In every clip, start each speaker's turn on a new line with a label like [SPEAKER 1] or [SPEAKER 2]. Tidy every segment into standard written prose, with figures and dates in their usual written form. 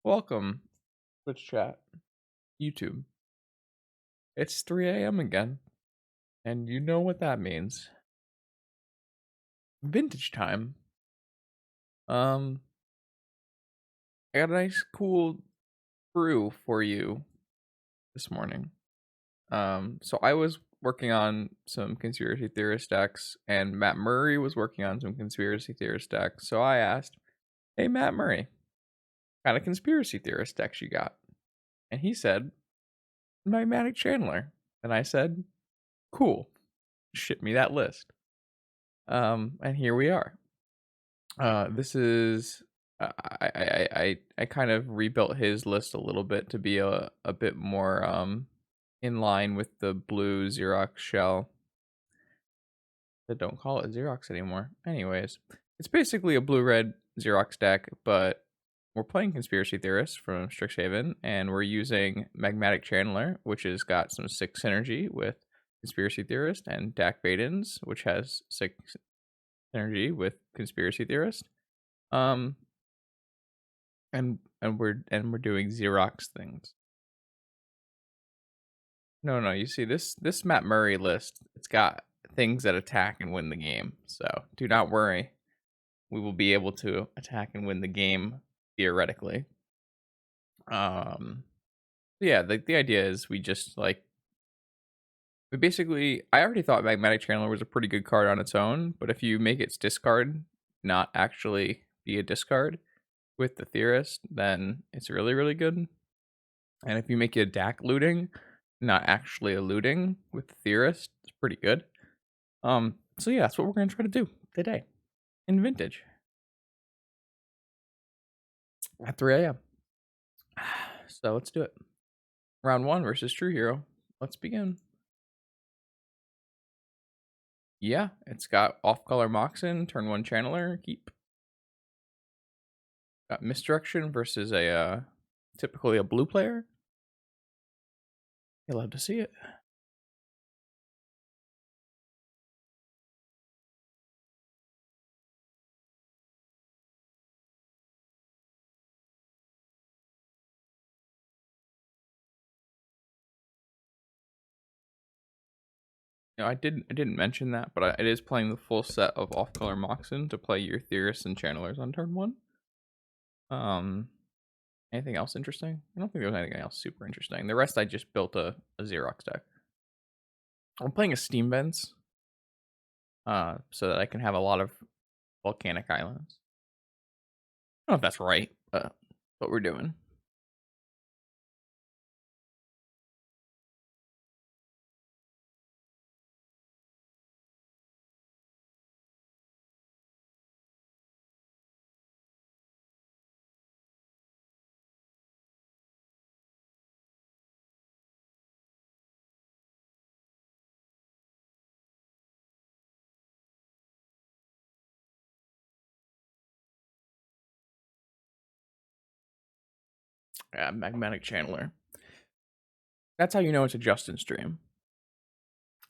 [SPEAKER 1] Welcome, Twitch chat, YouTube. It's 3 a.m. again, and you know what that means. Vintage time. Um, I got a nice, cool brew for you this morning. So I was working on some conspiracy theorist decks, and Matt Murray was working on some conspiracy theorist decks. So I asked, "Hey, Matt Murray, what kind of conspiracy theorist decks you got?" And he said, "Magmatic Chandler." And I said, "Cool, ship me that list." And here we are. This is I kind of rebuilt his list a little bit to be a bit more in line with the blue Xerox shell. They don't call it Xerox anymore. Anyways, it's basically a blue-red Xerox deck, but we're playing Conspiracy Theorist from Strixhaven, and we're using Magmatic Chandler, which has got some 6 synergy with Conspiracy Theorist, and Dak Vadens, which has 6 synergy with Conspiracy Theorist. And we're doing Xerox things. No, you see this Matt Murray list, it's got things that attack and win the game. So do not worry. We will be able to attack and win the game theoretically. Yeah, the idea is we just like we basically I already thought Magmatic Channeler was a pretty good card on its own, but if you make its discard not actually be a discard with the Theorist, then it's really, really good. And if you make it a DAC looting, not actually a looting with the Theorist, it's pretty good. So yeah, that's what we're gonna try to do today in Vintage at 3 a.m. So let's do it. Round 1 versus True Hero. Let's begin. Yeah, it's got off-color Moxen, turn 1 Channeler, keep. Got Misdirection versus a typically a blue player. You'll love to see it. I didn't mention that, but it is playing the full set of off-color Moxen to play your Theorists and Channelers on turn 1. Anything else interesting? I don't think there was anything else super interesting. The rest I just built a Xerox deck. I'm playing a Steam Vents, so that I can have a lot of volcanic islands. I don't know if that's right, but what we're doing. Yeah, Magmatic Channeler. That's how you know it's a Justin stream.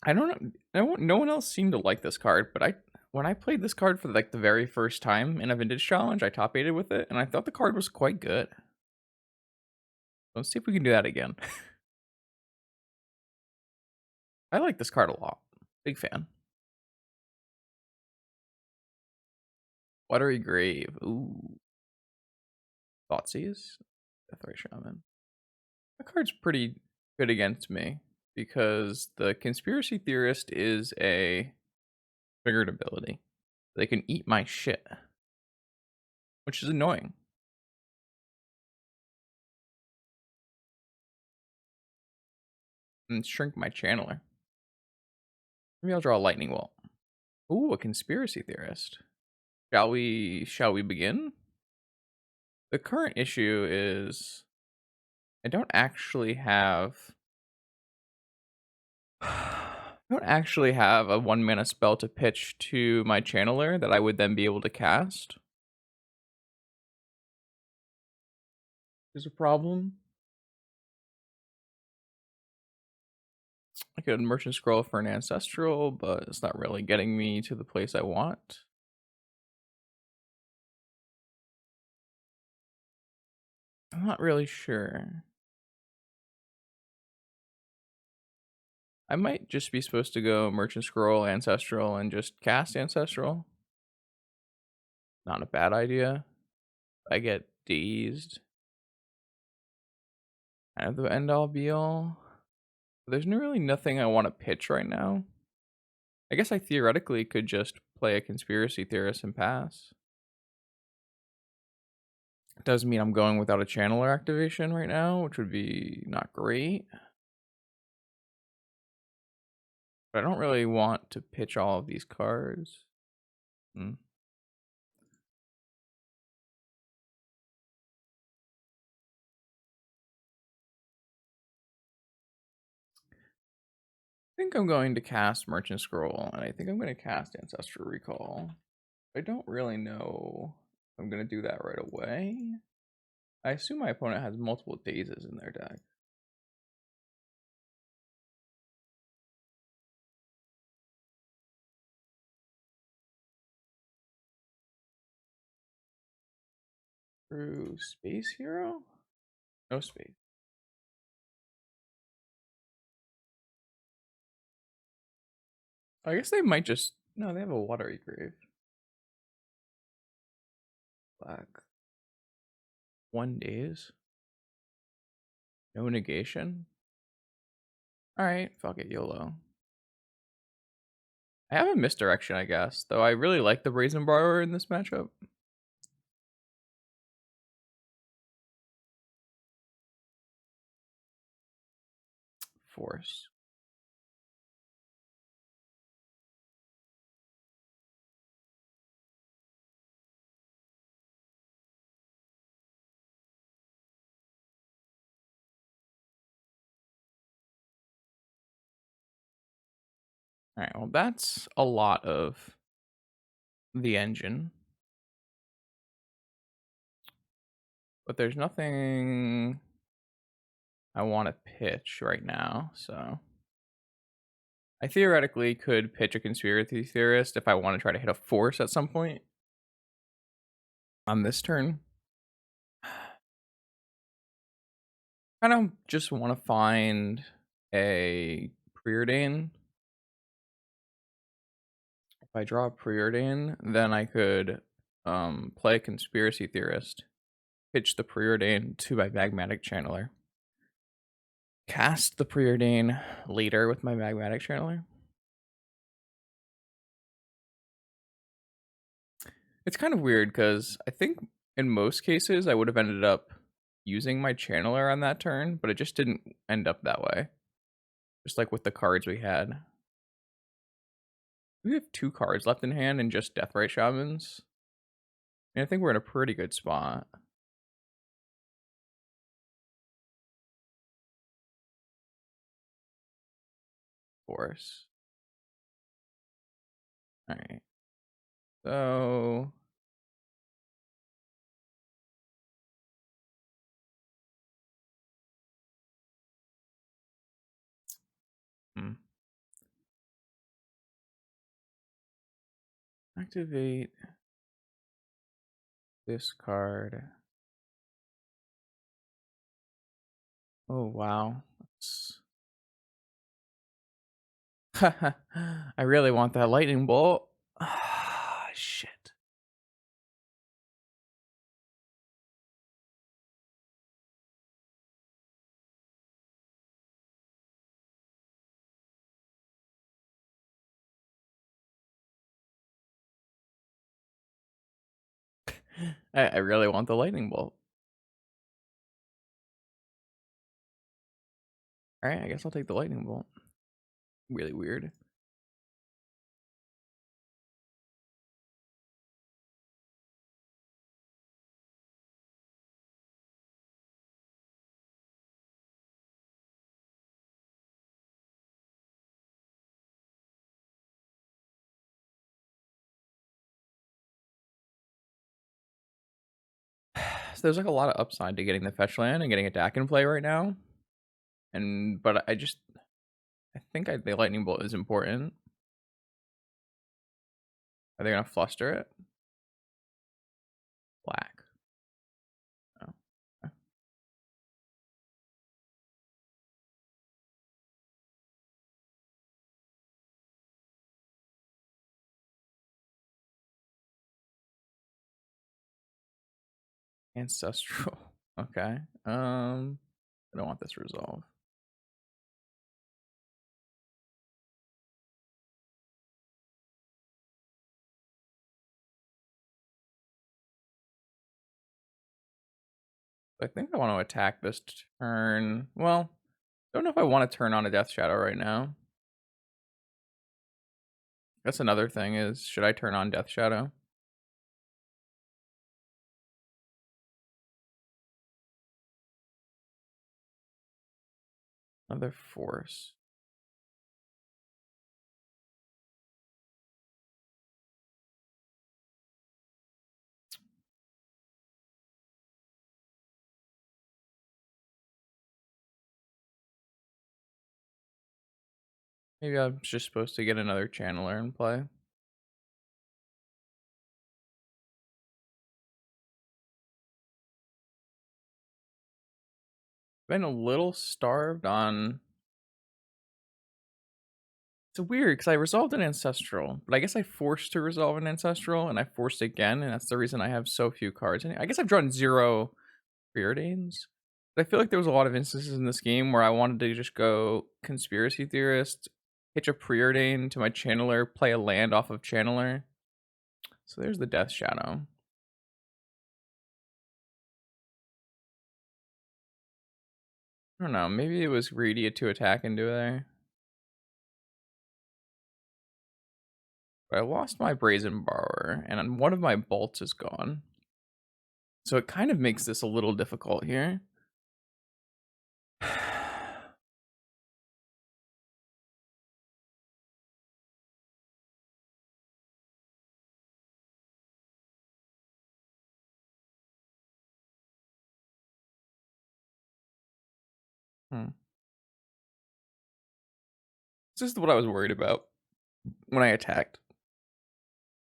[SPEAKER 1] I don't know. No one else seemed to like this card, but when I played this card for like the very first time in a Vintage Challenge, I top 8'd with it, and I thought the card was quite good. Let's see if we can do that again. I like this card a lot. Big fan. Watery Grave. Ooh. Thoughtseize. Deathray Shaman. That card's pretty good against me because the Conspiracy Theorist is a triggered ability. They can eat my shit, which is annoying. And shrink my channeler. Maybe I'll draw a lightning bolt. Ooh, a Conspiracy Theorist. Shall we begin? The current issue is I don't actually have a 1 mana spell to pitch to my channeler that I would then be able to cast. Is a problem. I could Merchant Scroll for an Ancestral, but it's not really getting me to the place I want. I'm not really sure. I might just be supposed to go Merchant Scroll, Ancestral, and just cast Ancestral. Not a bad idea. I get dazed. Kind of the end all be all. There's really nothing I want to pitch right now. I guess I theoretically could just play a conspiracy theorist and pass. It does mean I'm going without a channeler activation right now, which would be not great. But I don't really want to pitch all of these cards. Hmm. I think I'm going to cast Merchant Scroll, and I think I'm going to cast Ancestral Recall. I don't really know if I'm going to do that right away. I assume my opponent has multiple dazes in their deck. Through Space Hero? No space. I guess they might just. No, they have a Watery Grave. Black. 1 daze. No negation. Alright, fuck it, YOLO. I have a misdirection, I guess, though I really like the Brazen Borrower in this matchup. Force. Alright, well, that's a lot of the engine. But there's nothing I want to pitch right now, so. I theoretically could pitch a conspiracy theorist if I want to try to hit a force at some point on this turn. Kind of just want to find a preordain. If I draw a preordain, then I could play conspiracy theorist, pitch the preordain to my magmatic channeler, cast the preordain later with my magmatic channeler. It's kind of weird because I think in most cases I would have ended up using my channeler on that turn, but it just didn't end up that way. Just like with the cards we had. We have 2 cards left in hand and just Deathrite Shamans. And I think we're in a pretty good spot. Force. Alright. So hmm. Activate this card. Oh wow. I really want that lightning bolt. Ah, shit. I really want the lightning bolt. Alright, I guess I'll take the lightning bolt. Really weird. So there's like a lot of upside to getting the fetch land and getting a DAC in play right now. But I think the lightning bolt is important. Are they gonna fluster it? Black. Oh. Ancestral. Okay. I don't want this resolve. I think I want to attack this turn. Well, don't know if I want to turn on a Death Shadow right now. That's another thing is, should I turn on Death Shadow? Another force. Maybe I'm just supposed to get another Channeler in play. Been a little starved on. It's weird because I resolved an Ancestral, but I guess I forced to resolve an Ancestral, and I forced again, and that's the reason I have so few cards in it. I guess I've drawn 0 Preordains. But I feel like there was a lot of instances in this game where I wanted to just go Conspiracy Theorist, hitch a Preordain to my Channeler, play a land off of Channeler. So there's the Death Shadow. I don't know, maybe it was greedy to attack into there. But I lost my Brazen Borrower, and one of my bolts is gone. So it kind of makes this a little difficult here. Hmm. This is what I was worried about when I attacked.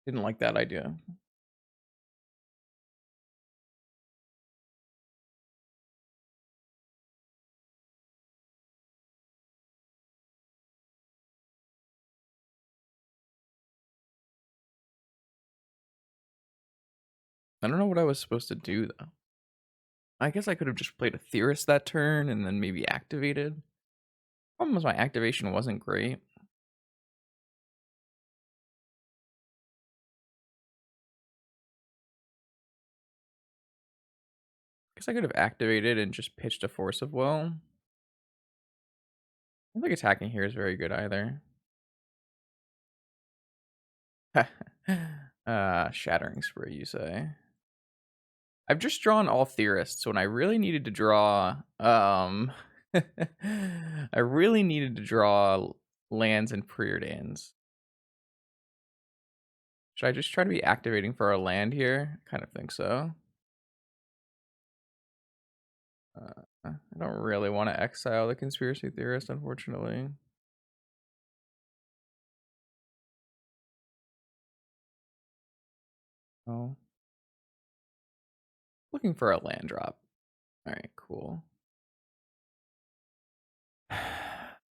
[SPEAKER 1] Didn't like that idea. I don't know what I was supposed to do, though. I guess I could have just played a Theorist that turn and then maybe activated. Problem was my activation wasn't great. Guess I could have activated and just pitched a Force of Will. I don't think attacking here is very good either. Shattering Spree, you say? I've just drawn all Theorists when I really needed to draw, I really needed to draw lands and Preordains. Should I just try to be activating for a land here? I kind of think so. I don't really want to exile the Conspiracy Theorist, unfortunately. Oh. Looking for a land drop. Alright, cool.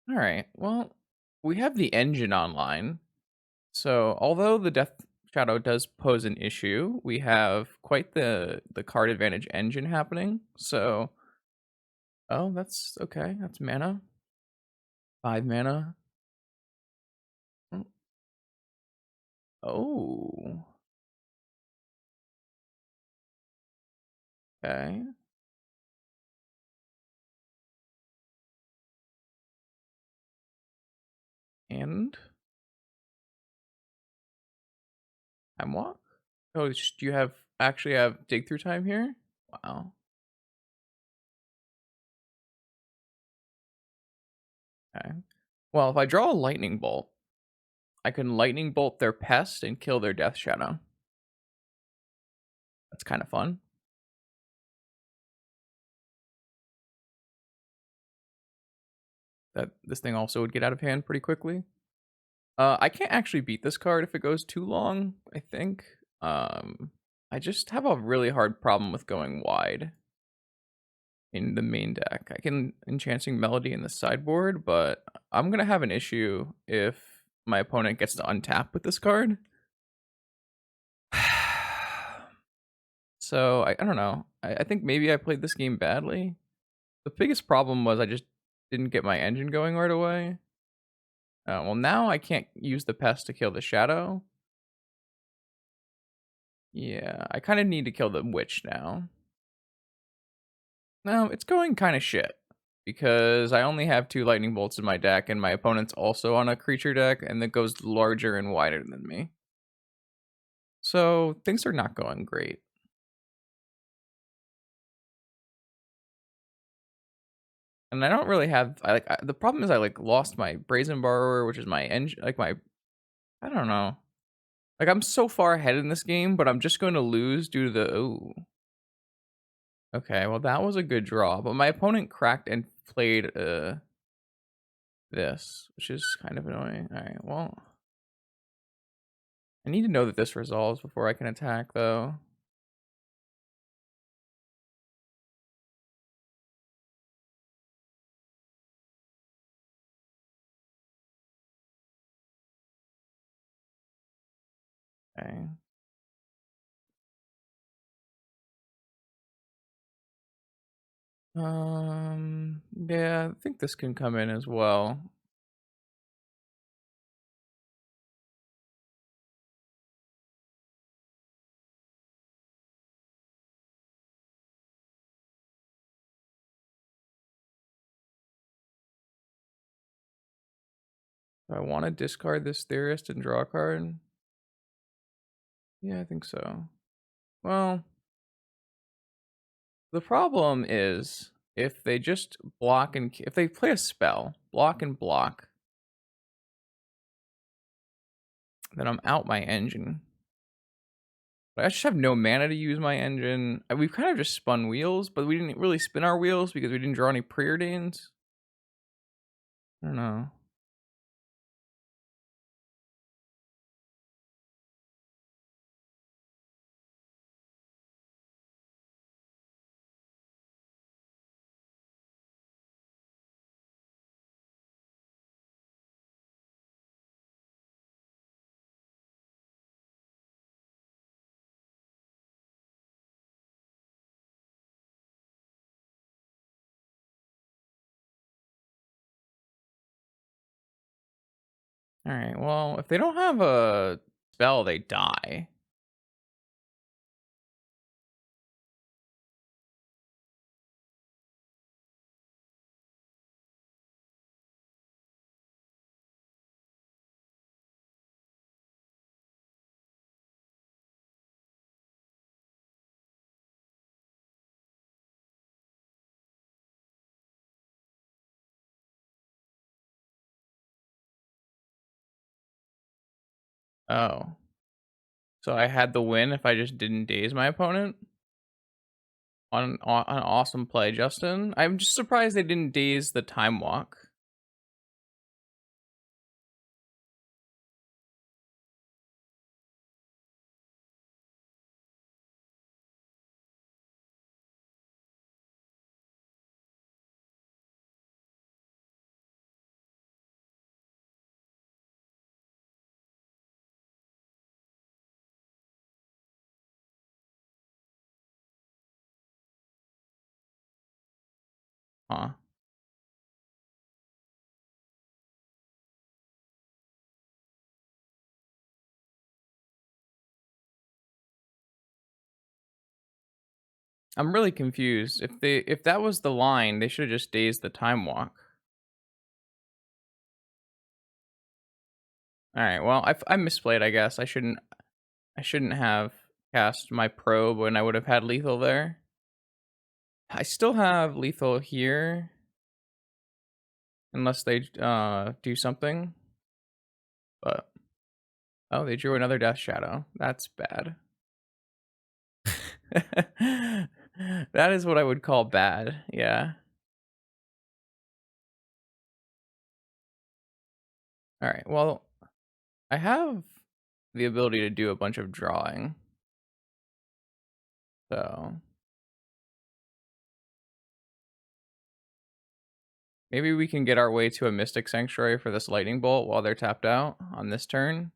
[SPEAKER 1] Alright, well, we have the engine online. So, although the Death Shadow does pose an issue, we have quite the card advantage engine happening. So, oh, that's okay. That's mana. 5 mana. Mm. Oh, okay. And Hemlock? Oh, do you have actually have dig through time here? Wow. Okay. Well, if I draw a lightning bolt, I can lightning bolt their pest and kill their Death Shadow. That's kind of fun. That this thing also would get out of hand pretty quickly. I can't actually beat this card if it goes too long, I think. I just have a really hard problem with going wide in the main deck. I can Enchanting Melody in the sideboard, but I'm gonna have an issue if my opponent gets to untap with this card. So I don't know. I think maybe I played this game badly. The biggest problem was I just didn't get my engine going right away. Well, now I can't use the pest to kill the shadow. Yeah, I kind of need to kill the witch now. No, it's going kind of shit because I only have 2 lightning bolts in my deck, and my opponent's also on a creature deck, and that goes larger and wider than me. So things are not going great. And I don't really have the problem is I lost my brazen borrower, which is my engine, like my I don't know. Like I'm so far ahead in this game, but I'm just going to lose due to the ooh. Okay, well that was a good draw, but my opponent cracked and played this, which is kind of annoying. All right, well, I need to know that this resolves before I can attack though. Okay. Yeah, I think this can come in as well. Do I want to discard this theorist and draw a card? Yeah, I think so. Well, the problem is if they just block and if they play a spell, block and block, then I'm out my engine. But I just have no mana to use my engine. We've kind of just spun wheels, but we didn't really spin our wheels because we didn't draw any preordains. I don't know. All right. Well, if they don't have a spell, they die. Oh. So I had the win if I just didn't daze my opponent? On an awesome play, Justin. I'm just surprised they didn't daze the time walk. Huh. I'm really confused. If that was the line, they should have just dazed the time walk. All right. Well, I misplayed. I guess I shouldn't have cast my probe when I would have had lethal there. I still have lethal here unless they do something. But oh, they drew another death shadow. That's bad. That is what I would call bad. Yeah. All right. Well, I have the ability to do a bunch of drawing. So maybe we can get our way to a Mystic Sanctuary for this lightning bolt while they're tapped out on this turn.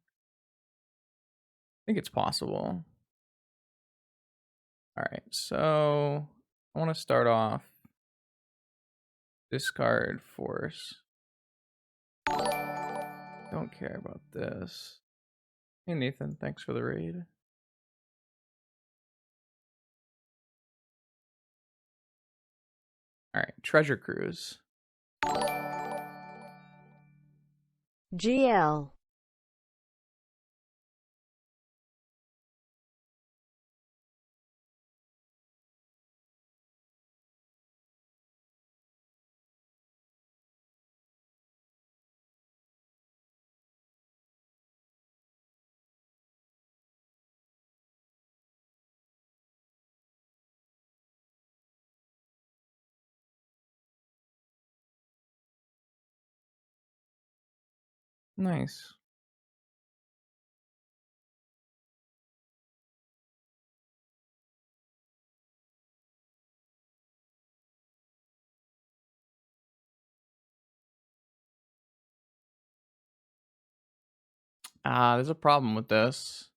[SPEAKER 1] I think it's possible. Alright, so I want to start off discard force. Don't care about this. Hey Nathan, thanks for the raid. Alright, treasure cruise.
[SPEAKER 2] GL.
[SPEAKER 1] Nice. There's a problem with this.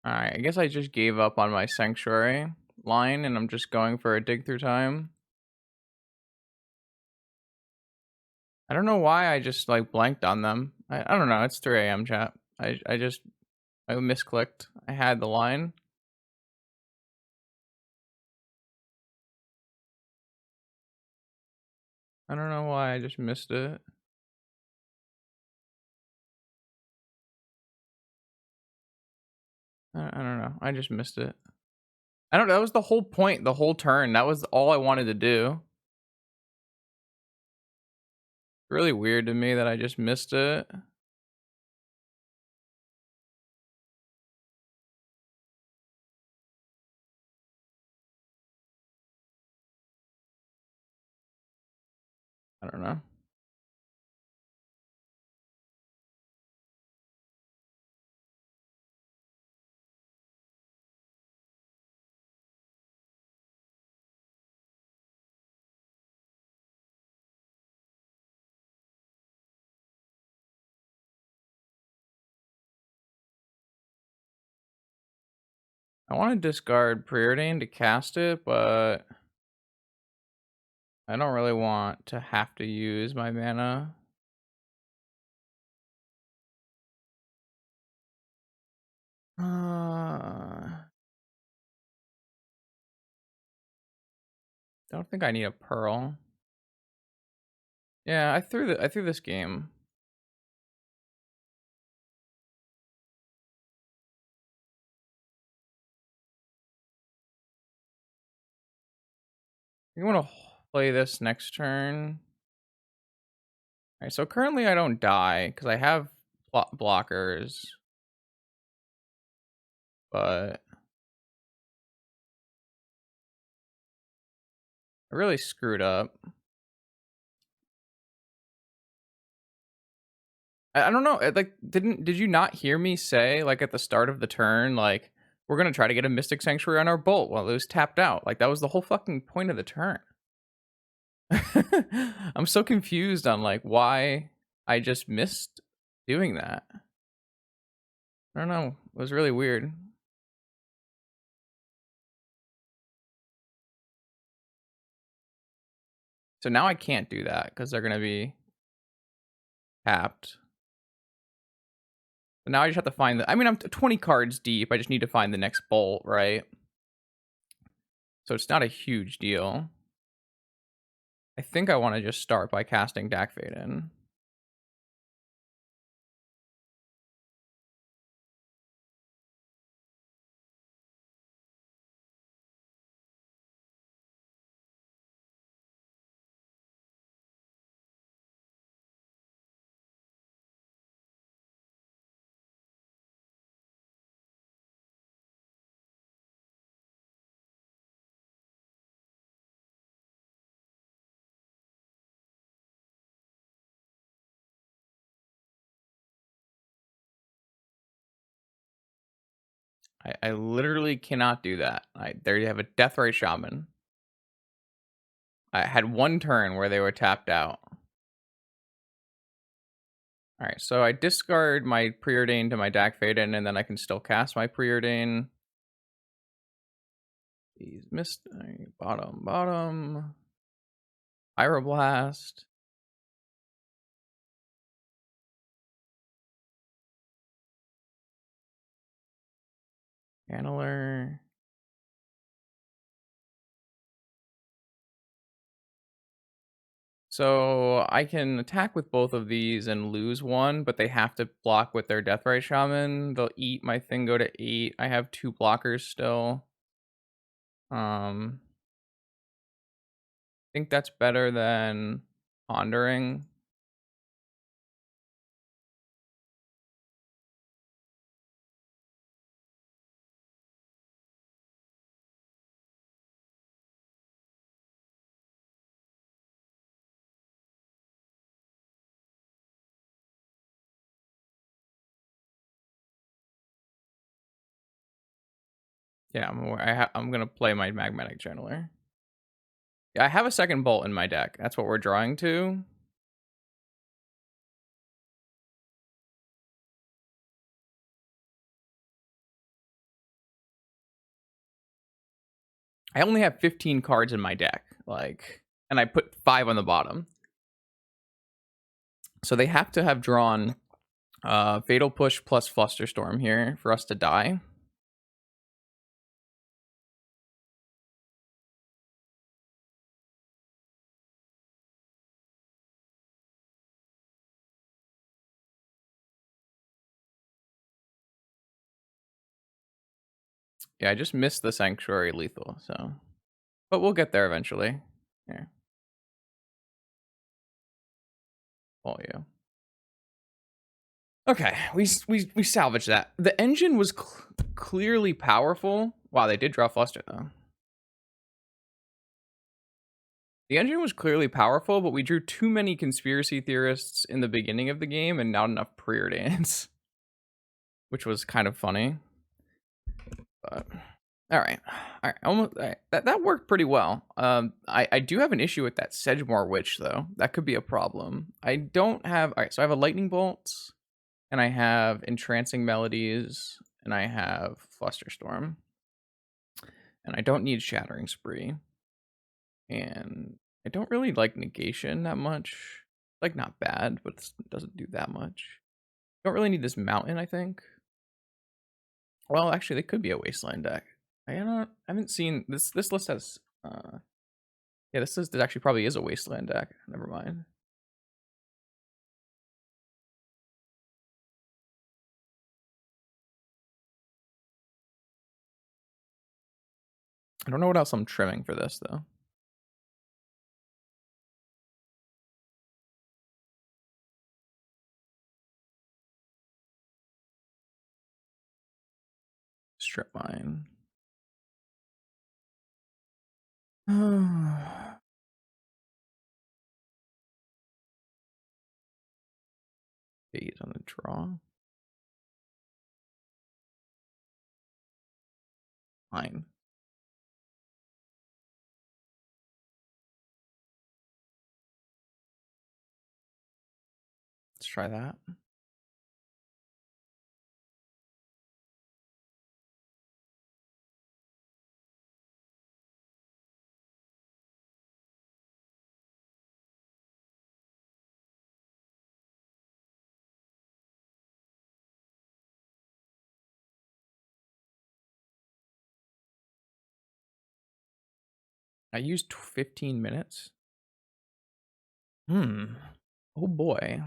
[SPEAKER 1] Alright, I guess I just gave up on my sanctuary line and I'm just going for a dig through time. I don't know why I just like blanked on them. I don't know, it's 3 a.m. chat. I misclicked. I had the line. I don't know why I just missed it. I don't know. I just missed it. I don't know. That was the whole point, the whole turn. That was all I wanted to do. Really weird to me that I just missed it. I don't know. I want to discard Preordain to cast it, but I don't really want to have to use my mana. Don't think I need a pearl. Yeah, I threw this game. You want to play this next turn? Alright, so currently I don't die because I have blockers, but I really screwed up. I don't know. Like, did you not hear me say like at the start of the turn, like we're gonna try to get a Mystic Sanctuary on our bolt while it was tapped out? Like that was the whole fucking point of the turn. I'm so confused on like why I just missed doing that. I don't know. It was really weird. So now I can't do that because they're gonna be tapped. But now I just have to find the. I mean, I'm 20 cards deep. I just need to find the next bolt, right? So it's not a huge deal. I think I want to just start by casting Dak Faden. I literally cannot do that. There you have a Deathray Shaman. I had one turn where they were tapped out. Alright, so I discard my Preordain to my Dak Fayden, and then I can still cast my Preordain. He's missed. Alright, bottom. Pyroblast. Channeler. So I can attack with both of these and lose one, but they have to block with their Deathrite Shaman. They'll eat my thing, go to 8. I have 2 blockers still. I think that's better than pondering. Yeah, I'm gonna play my Magmatic Channeler. Yeah, I have a second Bolt in my deck. That's what we're drawing to. I only have 15 cards in my deck, like, and I put 5 on the bottom. So they have to have drawn Fatal Push plus Flusterstorm here for us to die. Yeah, I just missed the Sanctuary lethal, so. But we'll get there eventually. Yeah. Oh, yeah. Okay, we salvaged that. The engine was clearly powerful. Wow, they did draw Fluster, though. The engine was clearly powerful, but we drew too many conspiracy theorists in the beginning of the game and not enough preordains, which was kind of funny. But all right, almost. All right. That worked pretty well. I do have an issue with that Sedgemoor Witch though. That could be a problem. I don't have. All right, so I have a Lightning Bolt, and I have Entrancing Melodies, and I have Flusterstorm, and I don't need Shattering Spree, and I don't really like Negation that much. Like not bad, but it doesn't do that much. Don't really need this Mountain, I think. Well, actually, they could be a Wasteland deck. I haven't seen this. This list has. Yeah, this actually probably is a Wasteland deck. Never mind. I don't know what else I'm trimming for this though. Strip mine. Eight on the draw. Fine. Let's try that. I used 15 minutes. Oh boy.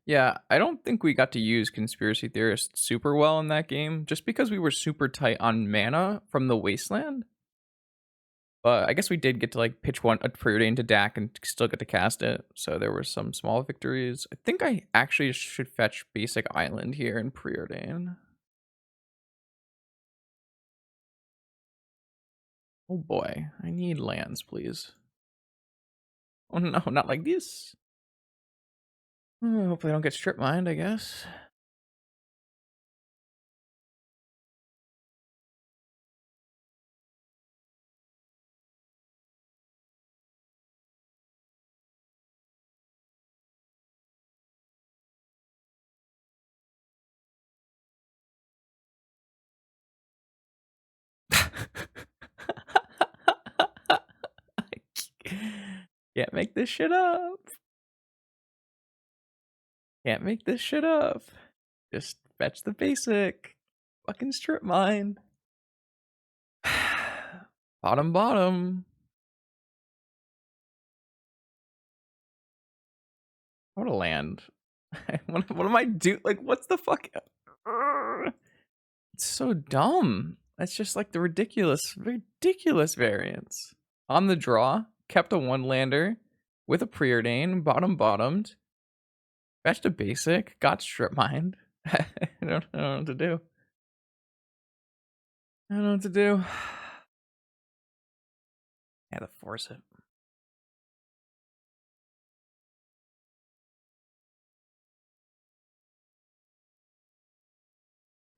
[SPEAKER 1] Yeah, I don't think we got to use Conspiracy Theorist super well in that game, just because we were super tight on mana from the Wasteland. But I guess we did get to like pitch one a Preordain to Dak and still get to cast it. So there were some small victories. I think I actually should fetch Basic Island here in Preordain. Oh boy, I need lands, please. Oh no, not like this. Oh, hopefully I don't get strip mined, I guess. Can't make this shit up. Can't make this shit up. Just fetch the basic. Fucking strip mine. Bottom, bottom. I want to land. What am I do? Like, what's the fuck? It's so dumb. That's just like the ridiculous variance. On the draw, kept a one lander with a preordain, bottomed, fetched a basic, got strip mined. I don't know what to do. I don't know what to do. Yeah, to force it.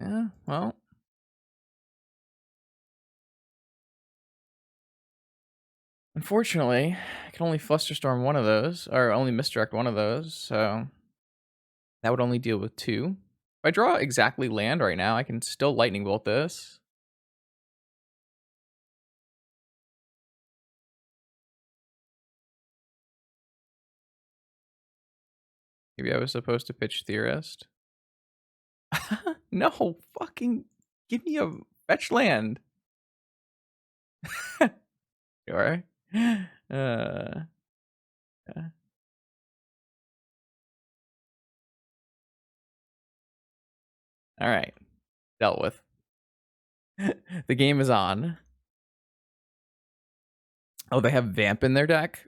[SPEAKER 1] Yeah, well. Unfortunately, I can only Flusterstorm one of those, or only misdirect one of those, so that would only deal with two. If I draw exactly land right now, I can still Lightning Bolt this. Maybe I was supposed to pitch Theorist. No, fucking give me a fetch land. Sure. Uh, all right. Dealt with. The game is on. Oh, they have Vamp in their deck?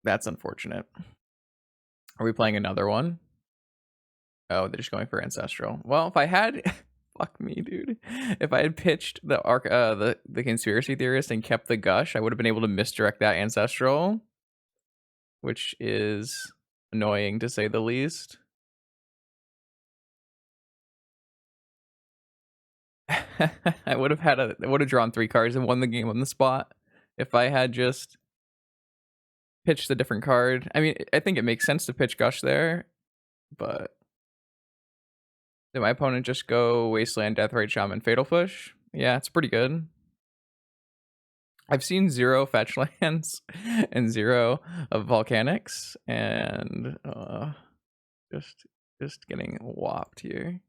[SPEAKER 1] That's unfortunate. Are we playing another one? Oh, they're just going for Ancestral. Well, if I had... Fuck me, dude. If I had pitched the Conspiracy Theorist and kept the Gush, I would have been able to misdirect that Ancestral, which is annoying to say the least. I would have drawn 3 cards and won the game on the spot if I had just pitched the different card. I mean, I think it makes sense to pitch Gush there, but did my opponent just go Wasteland, Deathrite Shaman, Fatal Push? Yeah, it's pretty good. I've seen 0 fetch lands and 0 of volcanics, and just getting whopped here.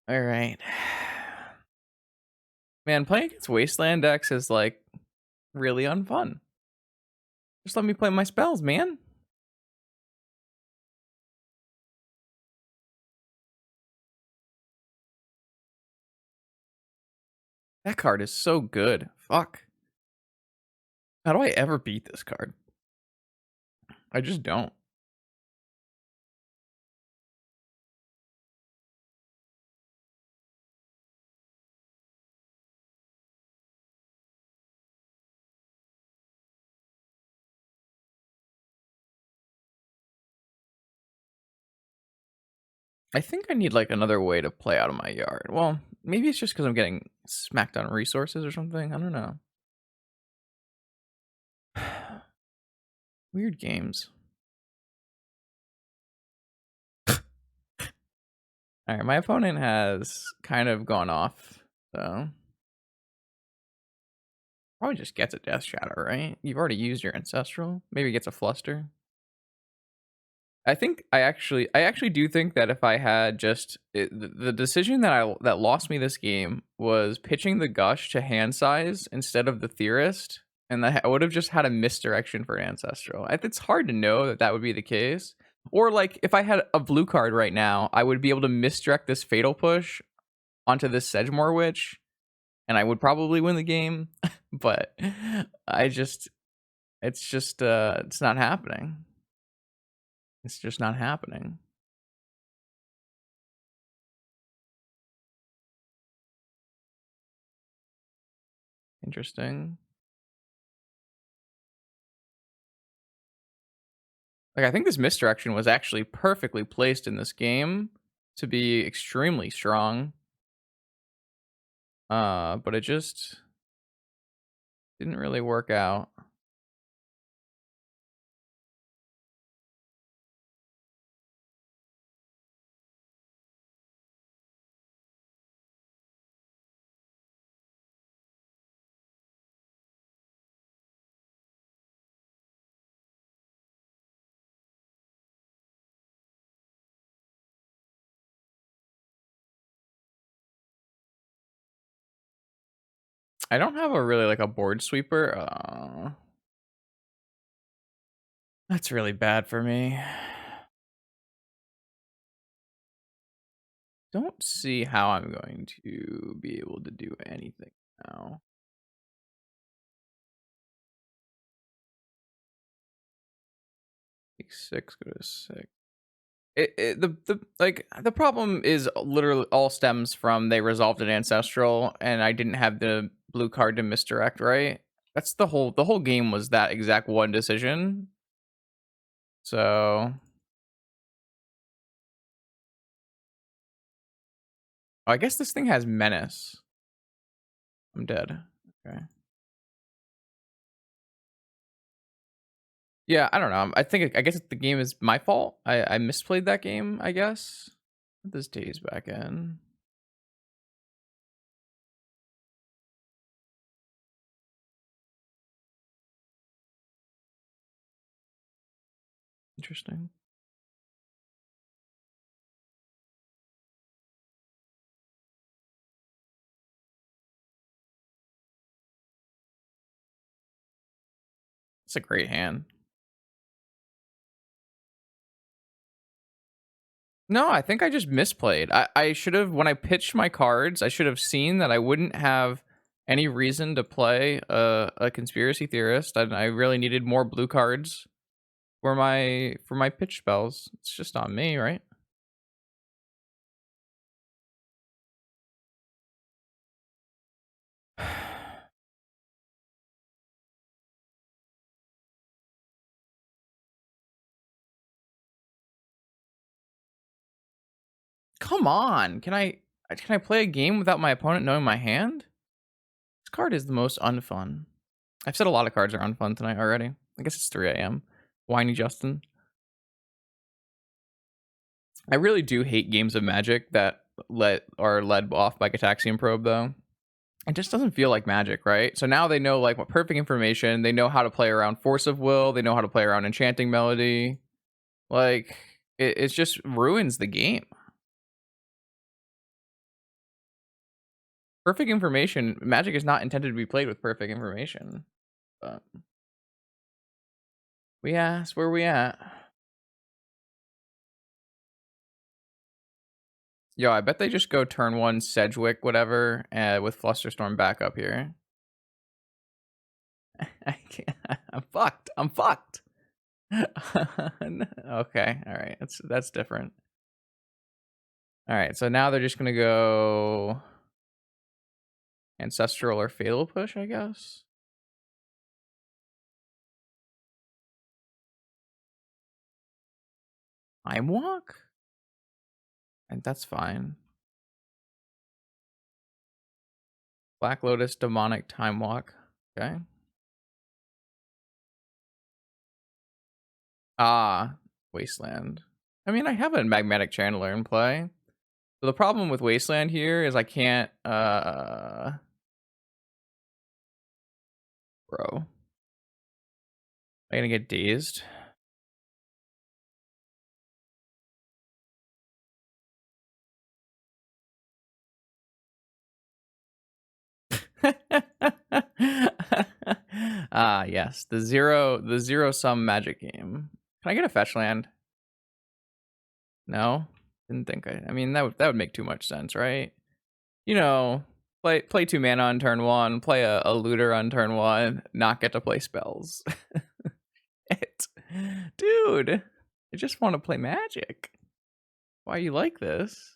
[SPEAKER 1] All right, man. Playing against Wasteland decks is like really unfun. Just let me play my spells, man. That card is so good. Fuck. How do I ever beat this card? I just don't. I think I need like another way to play out of my yard. Well, maybe it's just because I'm getting smacked on resources or something. I don't know. Weird games. All right, my opponent has kind of gone off, so probably just gets a Death Shadow, right? You've already used your Ancestral. Maybe gets a Fluster. I actually do think that if I had just the decision that lost me this game was pitching the Gush to hand size instead of the Theorist, and I would have just had a misdirection for Ancestral. It's hard to know that would be the case. Or like if I had a blue card right now, I would be able to misdirect this Fatal Push onto this Sedgemoor Witch, and I would probably win the game. But it's not happening. It's just not happening. Interesting. Like I think this misdirection was actually perfectly placed in this game to be extremely strong. But it just didn't really work out. I don't have a really like a board sweeper. That's really bad for me. Don't see how I'm going to be able to do anything now. Take 6, go to 6. The problem is literally all stems from they resolved an ancestral and I didn't have the blue card to misdirect, right? That's the whole game was that exact one decision. So I guess this thing has menace. I'm dead. Okay. Yeah, I don't know. I guess the game is my fault. I misplayed that game, I guess. Put this days back in. Interesting. It's a great hand. No, I think I just misplayed. I should have, when I pitched my cards, I should have seen that I wouldn't have any reason to play a conspiracy theorist. I really needed more blue cards for my pitch spells. It's just on me, right? Come on. Can I play a game without my opponent knowing my hand? This card is the most unfun. I've said a lot of cards are unfun tonight already. I guess it's 3 a.m. Whiny Justin. I really do hate games of Magic that are led off by Gataxian Probe, though. It just doesn't feel like Magic, right? So now they know like what perfect information. They know how to play around Force of Will. They know how to play around Enchanting Melody. Like it just ruins the game. Perfect information. Magic is not intended to be played with perfect information. But we asked where we at. Yo, I bet they just go turn 1 Sedgwick, whatever, with Flusterstorm back up here. I can't. I'm fucked. I'm fucked. Okay, all right. That's different. All right, so now they're just gonna go Ancestral or Fatal Push, I guess. Time Walk, and that's fine. Black Lotus, Demonic, Time Walk. Okay. Ah, Wasteland. I mean, I have a Magnetic Channeler in play. So the problem with Wasteland here is I can't, bro. Am I gonna get dazed? Ah, yes, the zero sum Magic game. Can I get a fetch land? No, didn't think I mean that would make too much sense, right? You know, play 2 mana on turn 1, play a looter on turn 1, not get to play spells. Dude, I just want to play Magic. Why you like this?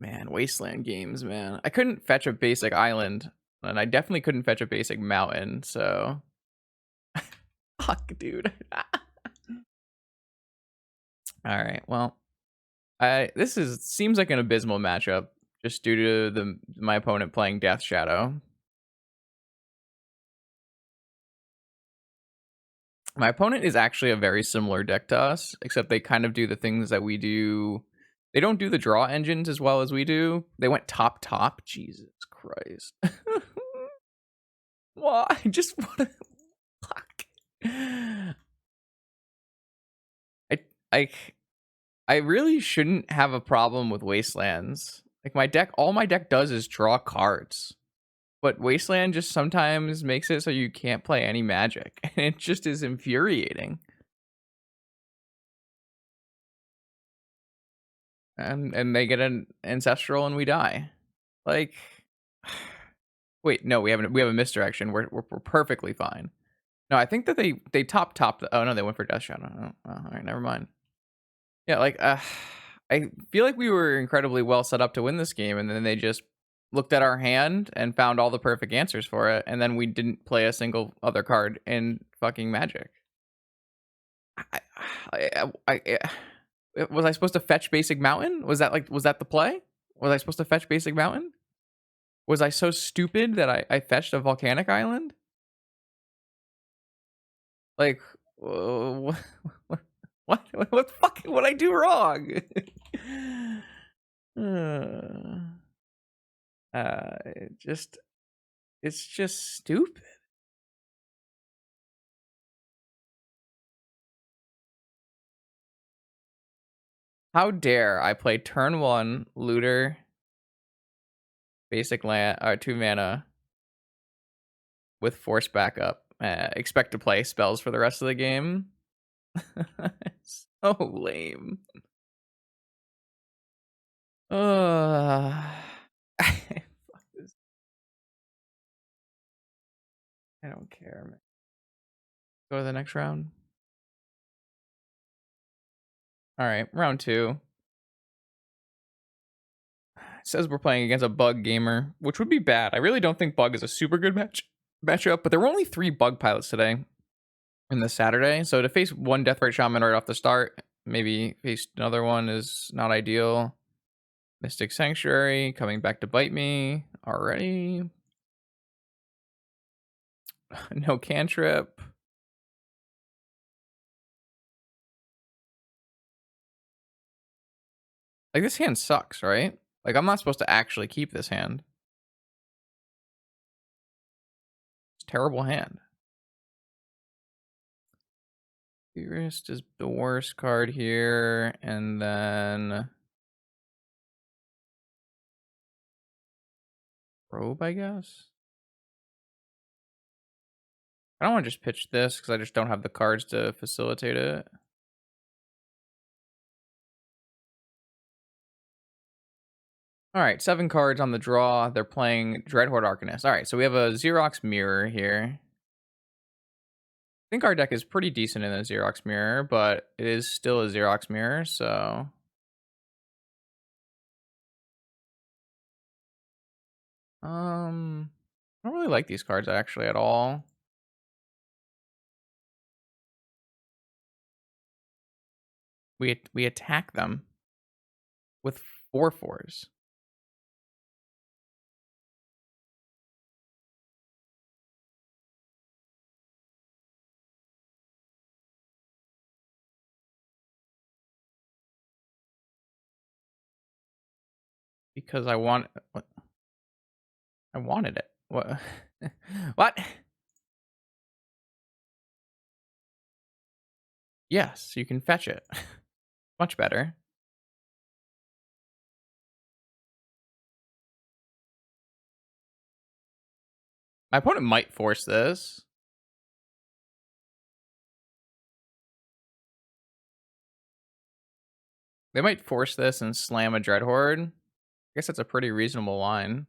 [SPEAKER 1] Man, Wasteland games, man. I couldn't fetch a basic island, and I definitely couldn't fetch a basic mountain, so fuck, dude. All right, well, this seems like an abysmal matchup just due to my opponent playing Death Shadow. My opponent is actually a very similar deck to us, except they kind of do the things that we do. They don't do the draw engines as well as we do. They went top. Jesus Christ. Why? I just want to fuck. I I really shouldn't have a problem with Wastelands. Like all my deck does is draw cards. But Wasteland just sometimes makes it so you can't play any Magic, and it just is infuriating. And they get an Ancestral and we die. Like, wait, no, we have a misdirection. We're perfectly fine. No, I think that they topped. Oh no, they went for Death Shadow. Oh, all right, never mind. Yeah, like I feel like we were incredibly well set up to win this game, and then they just looked at our hand and found all the perfect answers for it, and then we didn't play a single other card in fucking Magic. I, was I supposed to fetch Basic Mountain? Was that the play? Was I supposed to fetch Basic Mountain? Was I so stupid that I fetched a Volcanic Island? Like, what? What fucking? What I do wrong? It's just stupid. How dare I play turn 1 looter basic land or 2 mana with force backup. Expect to play spells for the rest of the game. So lame. Fuck this. I don't care, man. Go to the next round. All right, round 2. It says we're playing against a Bug gamer, which would be bad. I really don't think Bug is a super good matchup, but there were only 3 Bug pilots today in the Saturday. So to face one Deathrite Shaman right off the start, maybe face another one is not ideal. Mystic Sanctuary coming back to bite me already. No cantrip. Like, this hand sucks, right? Like, I'm not supposed to actually keep this hand. It's a terrible hand. Theorist is the worst card here, and then Probe, I guess. I don't want to just pitch this because I just don't have the cards to facilitate it. All right, 7 cards on the draw. They're playing Dreadhorde Arcanist. All right, so we have a Xerox Mirror here. I think our deck is pretty decent in a Xerox Mirror, but it is still a Xerox Mirror, so... I don't really like these cards actually at all. We attack them with 4/4s. Because I want what? I wanted it. What? What? Yes, you can fetch it. Much better. My opponent might force this. They might force this and slam a Dreadhorde. I guess that's a pretty reasonable line.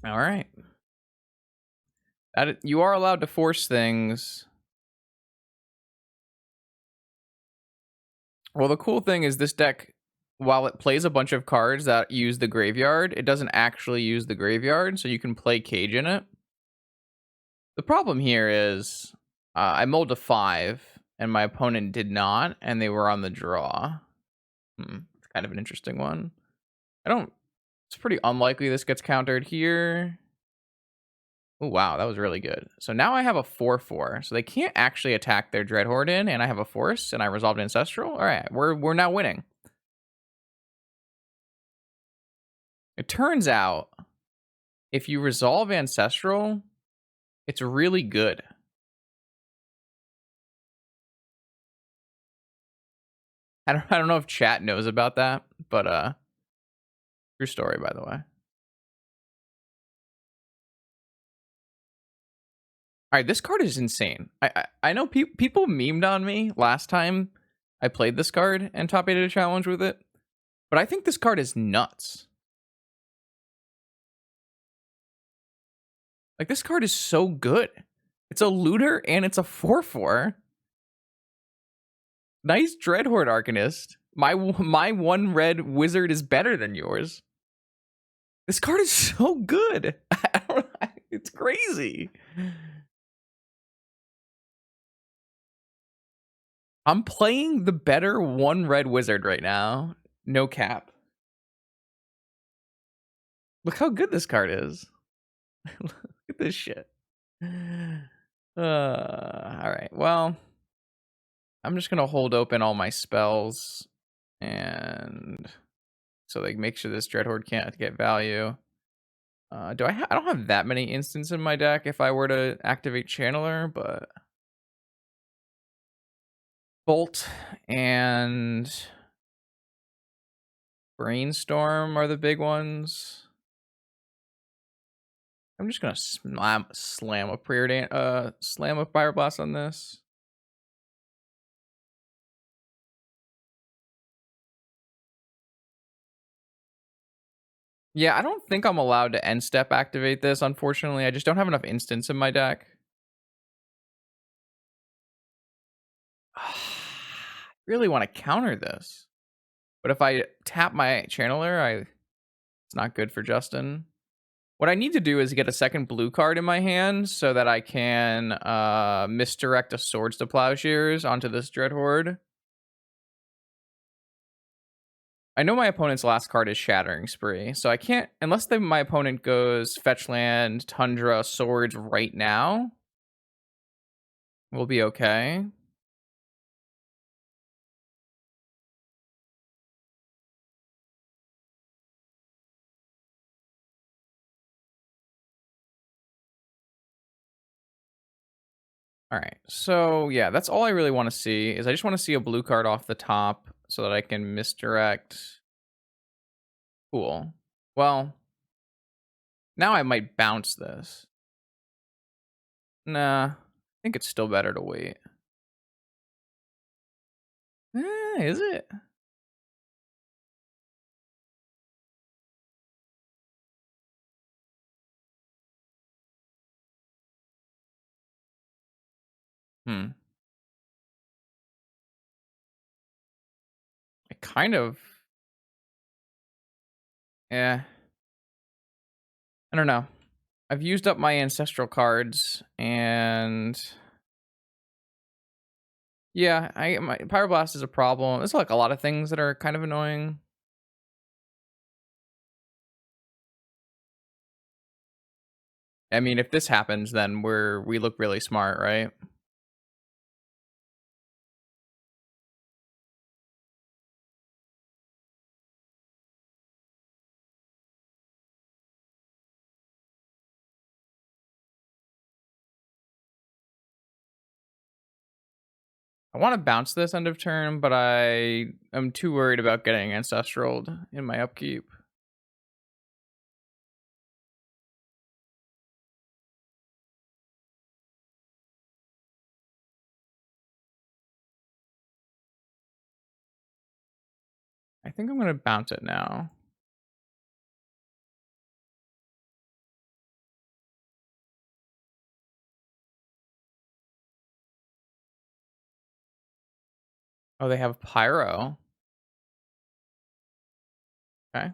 [SPEAKER 1] All right. You are allowed to force things. Well, the cool thing is this deck, while it plays a bunch of cards that use the graveyard, it doesn't actually use the graveyard, so you can play Cage in it. The problem here is I mulled a 5, and my opponent did not, and they were on the draw. It's kind of an interesting one. It's pretty unlikely this gets countered here. Oh, wow, that was really good. So now I have a 4/4. So they can't actually attack their Dreadhorde in, and I have a Force, and I resolved Ancestral. All right, we're now winning. It turns out, if you resolve Ancestral, it's really good. I don't know if chat knows about that, but true story, by the way. All right, this card is insane. I know people memed on me last time I played this card and top 8 a challenge with it, but I think this card is nuts. Like, this card is so good. It's a looter and it's a 4/4. Nice Dreadhorde Arcanist. My one red wizard is better than yours. This card is so good. It's crazy. I'm playing the better one red wizard right now. No cap. Look how good this card is. Look at this shit. All right. Well, I'm just gonna hold open all my spells, and so like make sure this Dreadhorde can't get value. I don't have that many instants in my deck if I were to activate Channeler, but Bolt and Brainstorm are the big ones. I'm just gonna slam a slam a Fire Blast on this. Yeah, I don't think I'm allowed to end step activate this, unfortunately. I just don't have enough instants in my deck. Really want to counter this. But if I tap my channeler, it's not good for Justin. What I need to do is get a second blue card in my hand so that I can misdirect a Swords to Plowshares onto this Dreadhorde. I know my opponent's last card is Shattering Spree, so I can't, unless my opponent goes Fetch Land, Tundra, Swords right now, we'll be okay. All right, so yeah, that's all I really want to see. I just want to see a blue card off the top so that I can misdirect. Cool. Well, now I might bounce this. Nah, I think it's still better to wait. Is it? Hmm. I kind of. Yeah. I don't know. I've used up my ancestral cards, and yeah, my Pyroblast is a problem. There's like a lot of things that are kind of annoying. I mean, if this happens, then we look really smart, right? I want to bounce this end of turn, but I am too worried about getting ancestraled in my upkeep. I think I'm going to bounce it now. Oh, they have Pyro. Okay.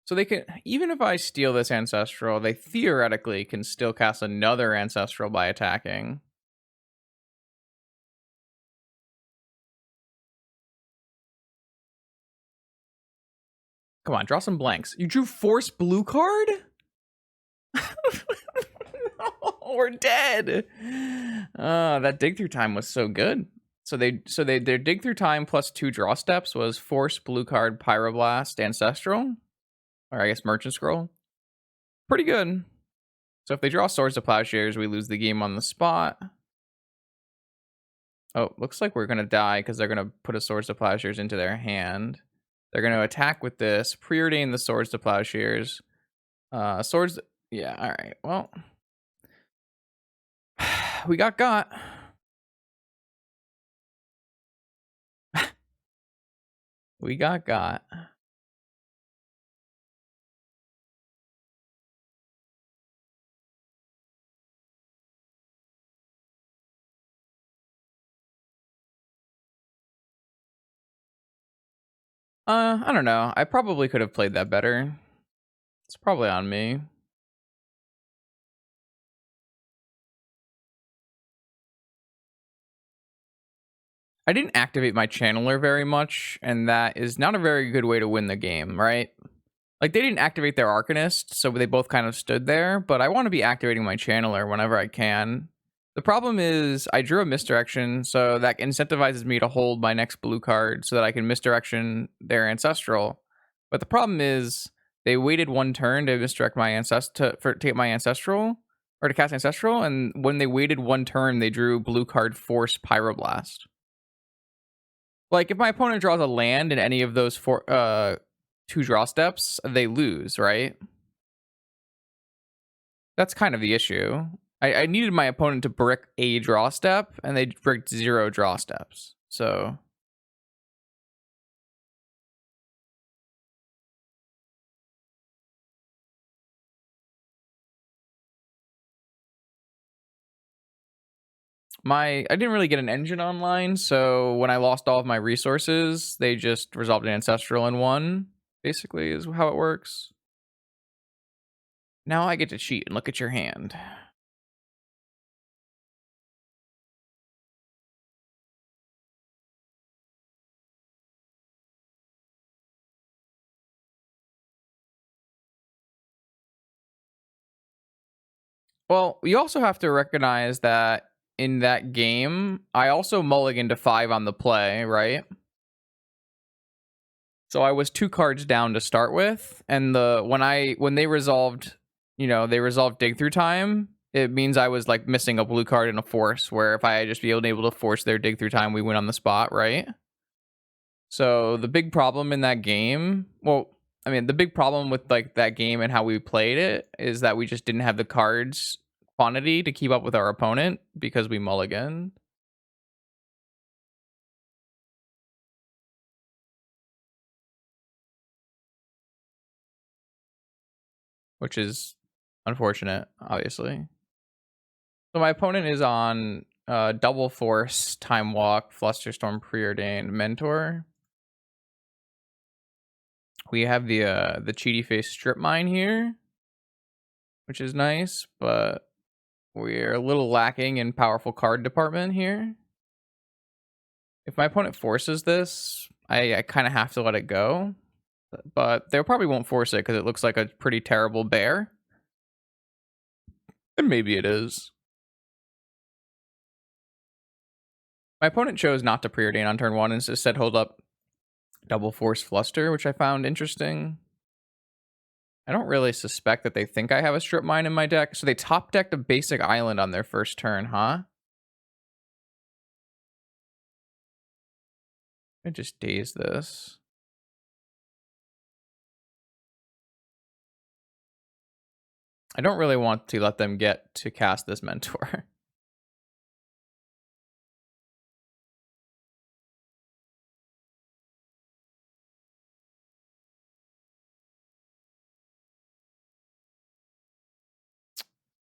[SPEAKER 1] So they can, even if I steal this ancestral, they theoretically can still cast another ancestral by attacking. Come on, draw some blanks. You drew Force blue card? No, we're dead. That dig through time was so good. Their dig through time plus 2 draw steps was Force, Blue Card, Pyroblast, Ancestral, or I guess Merchant Scroll. Pretty good. So if they draw Swords to Plowshares, we lose the game on the spot. Oh, looks like we're gonna die because they're gonna put a Swords to Plowshares into their hand. They're gonna attack with this, preordain the Swords to Plowshares. Swords, yeah, all right. Well, we got. We got. I don't know. I probably could have played that better. It's probably on me. I didn't activate my channeler very much, and that is not a very good way to win the game, right? Like, they didn't activate their Arcanist, so they both kind of stood there, but I want to be activating my channeler whenever I can. The problem is I drew a misdirection, so that incentivizes me to hold my next blue card so that I can misdirection their Ancestral. But the problem is they waited one turn to misdirect my to get my Ancestral, or to cast Ancestral, and when they waited one turn, they drew blue card Force Pyroblast. Like, if my opponent draws a land in any of those 2 draw steps, they lose, right? That's kind of the issue. I needed my opponent to brick a draw step, and they bricked 0 draw steps. So I didn't really get an engine online, so when I lost all of my resources, they just resolved an Ancestral in one, basically, is how it works. Now I get to cheat and look at your hand. Well, you also have to recognize that in that game, I also mulliganed to 5 on the play, right? So I was 2 cards down to start with, and when they resolved, they resolved dig through time, it means I was like missing a blue card and a force, where if I had just been able to force their dig through time, we win on the spot, right? So the big problem in that game, the big problem with like that game and how we played it is that we just didn't have the cards quantity to keep up with our opponent because we mulliganed. Which is unfortunate, obviously. So my opponent is on Double Force, Time Walk, Flusterstorm, Preordained, Mentor. We have the Cheaty Face Strip Mine here, which is nice, but we're a little lacking in powerful card department here. If my opponent forces this, I kind of have to let it go. But they probably won't force it because it looks like a pretty terrible bear. And maybe it is. My opponent chose not to preordain on turn 1 and instead hold up Double Force Fluster, which I found interesting. I don't really suspect that they think I have a Strip Mine in my deck. So they top decked a basic island on their first turn, huh? I just daze this. I don't really want to let them get to cast this Mentor.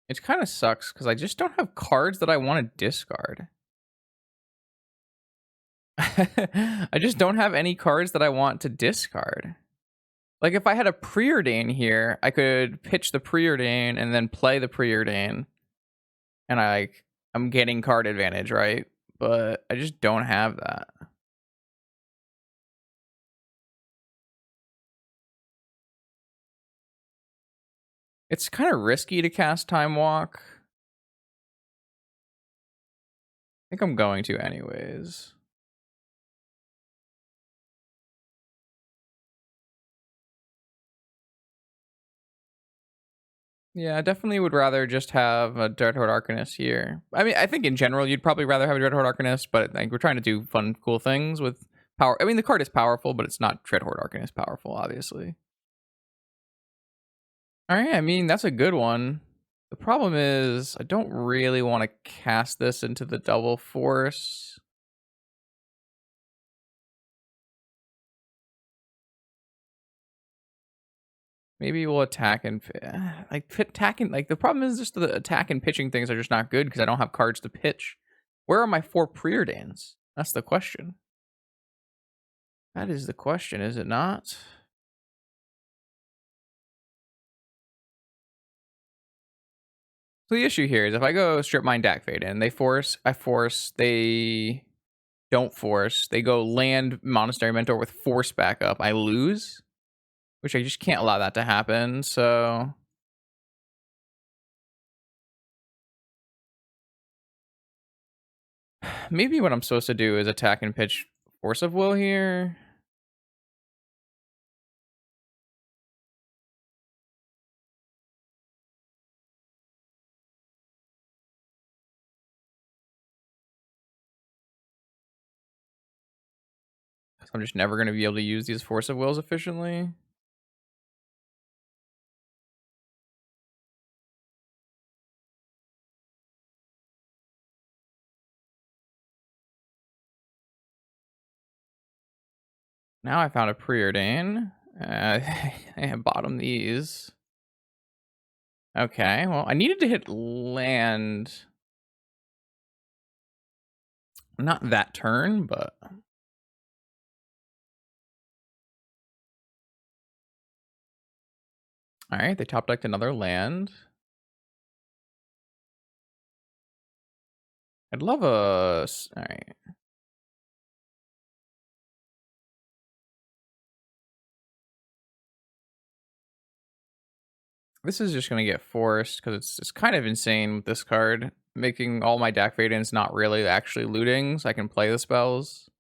[SPEAKER 1] It kind of sucks because I just don't have cards that I want to discard. I just don't have any cards that I want to discard. Like, if I had a Preordain here, I could pitch the Preordain and then play the Preordain. And I'm getting card advantage, right? But I just don't have that. It's kind of risky to cast Time Walk. I think I'm going to anyways. Yeah, I definitely would rather just have a Dreadhorde Arcanist here. I mean, I think in general you'd probably rather have a Dreadhorde Arcanist, but like we're trying to do fun, cool things with power. I mean, the card is powerful, but it's not Dreadhorde Arcanist powerful, obviously. All right, I mean that's a good one. The problem is I don't really want to cast this into the double force. Maybe we'll attack and attacking. Like the problem is just the attack and pitching things are just not good because I don't have cards to pitch. Where are my 4 Preordains? That's the question. That is the question, is it not? So the issue here is if I go strip mine Dak Fade and they force, I force, they don't force, they go land Monastery Mentor with force backup, I lose, which I just can't allow that to happen. So maybe what I'm supposed to do is attack and pitch Force of Will here. I'm just never going to be able to use these Force of Wills efficiently. Now I found a Preordain. I bottom these. Okay, well, I needed to hit land. Not that turn, but all right. They top decked another land. I'd love a. All right. This is just gonna get forced because it's kind of insane with this card, making all my Dak Vadens not really actually looting, so I can play the spells.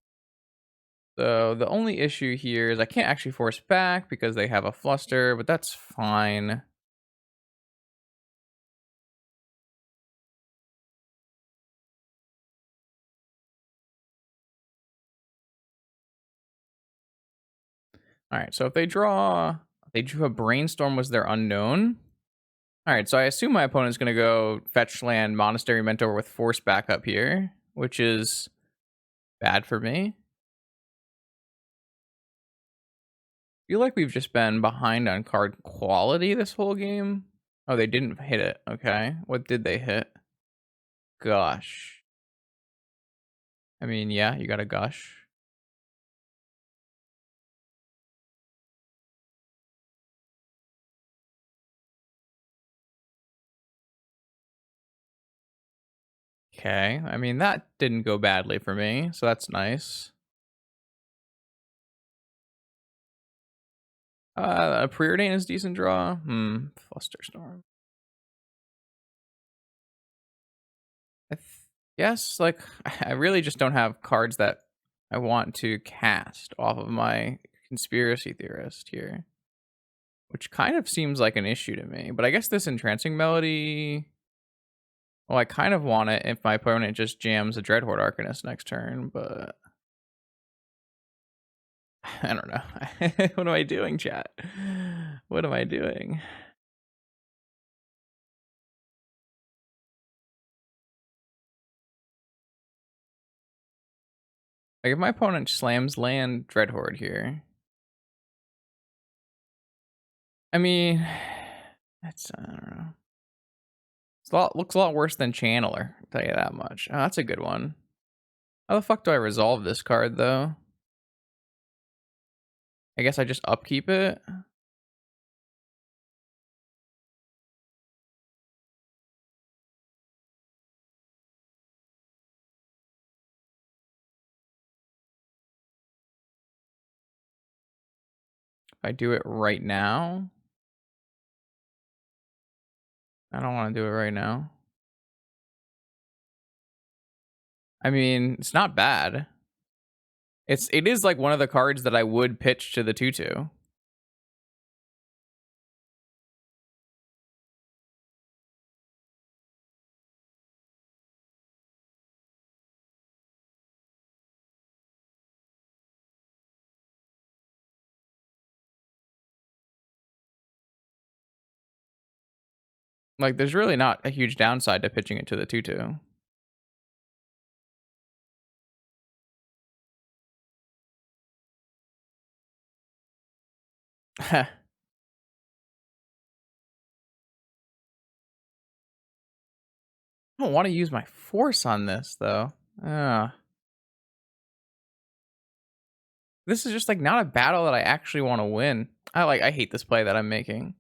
[SPEAKER 1] So the only issue here is I can't actually force back because they have a fluster, but that's fine. All right, so if they drew a Brainstorm was their unknown. All right, so I assume my opponent's gonna go fetch land Monastery Mentor with force backup here, which is bad for me. Feel like we've just been behind on card quality this whole game. Oh, they didn't hit it. Okay. What did they hit? Gosh. I mean, yeah, you got a gush. Okay. I mean, that didn't go badly for me, so that's nice. A Preordain is decent draw. Flusterstorm. I guess, like, I really just don't have cards that I want to cast off of my Conspiracy Theorist here, which kind of seems like an issue to me. But I guess this Entrancing Melody. Well, I kind of want it if my opponent just jams a Dreadhorde Arcanist next turn, but I don't know. What am I doing, chat? What am I doing? Like if my opponent slams land Dreadhorde here, I mean, that's I don't know. Looks a lot worse than Channeler. I'll tell you that much. Oh, that's a good one. How the fuck do I resolve this card though? I guess I just upkeep it. If I do it right now, I don't want to do it right now. I mean, it's not bad. It is like one of the cards that I would pitch to the 2/2. Like, there's really not a huge downside to pitching it to the 2/2. I don't wanna use my force on this, though. Ugh. This is just, like, not a battle that I actually wanna win. I hate this play that I'm making.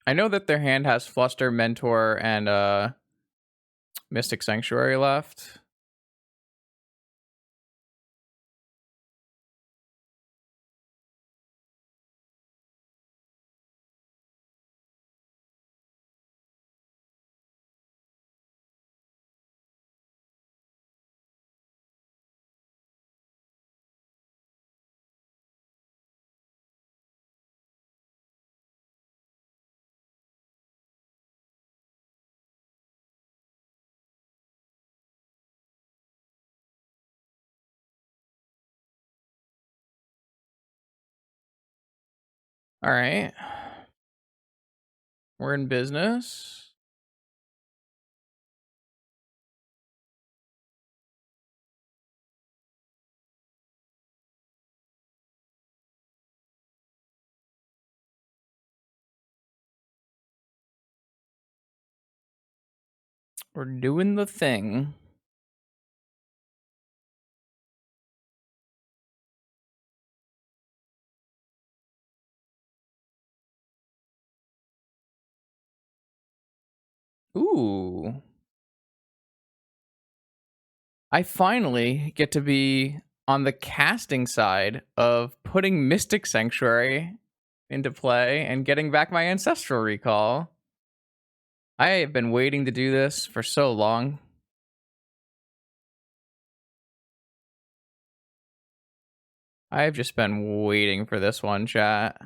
[SPEAKER 1] I know that their hand has Fluster, Mentor, and, Mystic Sanctuary left. Alright. We're in business. We're doing the thing. Ooh. I finally get to be on the casting side of putting Mystic Sanctuary into play and getting back my Ancestral Recall. I have been waiting to do this for so long. I've just been waiting for this one, chat.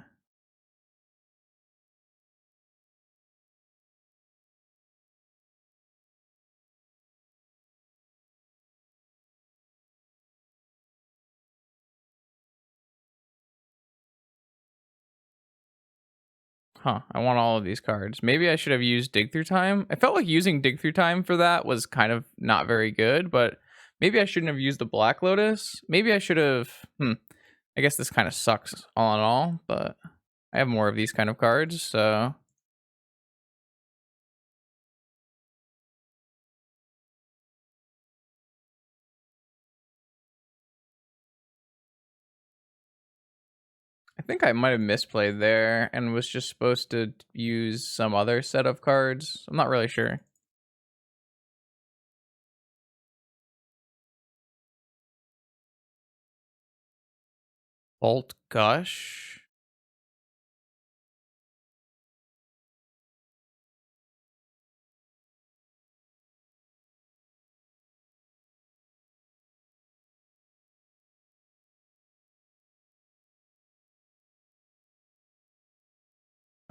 [SPEAKER 1] Huh, I want all of these cards. Maybe I should have used Dig Through Time. I felt like using Dig Through Time for that was kind of not very good, but maybe I shouldn't have used the Black Lotus. Maybe I should have. I guess this kind of sucks all in all, but I have more of these kind of cards, so I think I might have misplayed there and was just supposed to use some other set of cards. I'm not really sure. Bolt Gush.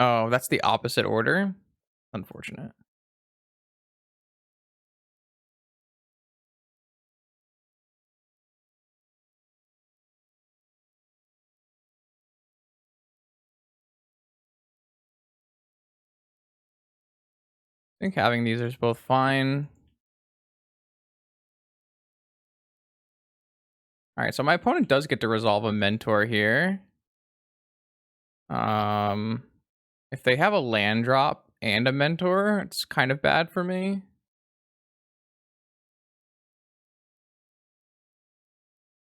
[SPEAKER 1] Oh, that's the opposite order. Unfortunate. I think having these is both fine. All right, so my opponent does get to resolve a mentor here. Um, if they have a land drop and a mentor, it's kind of bad for me.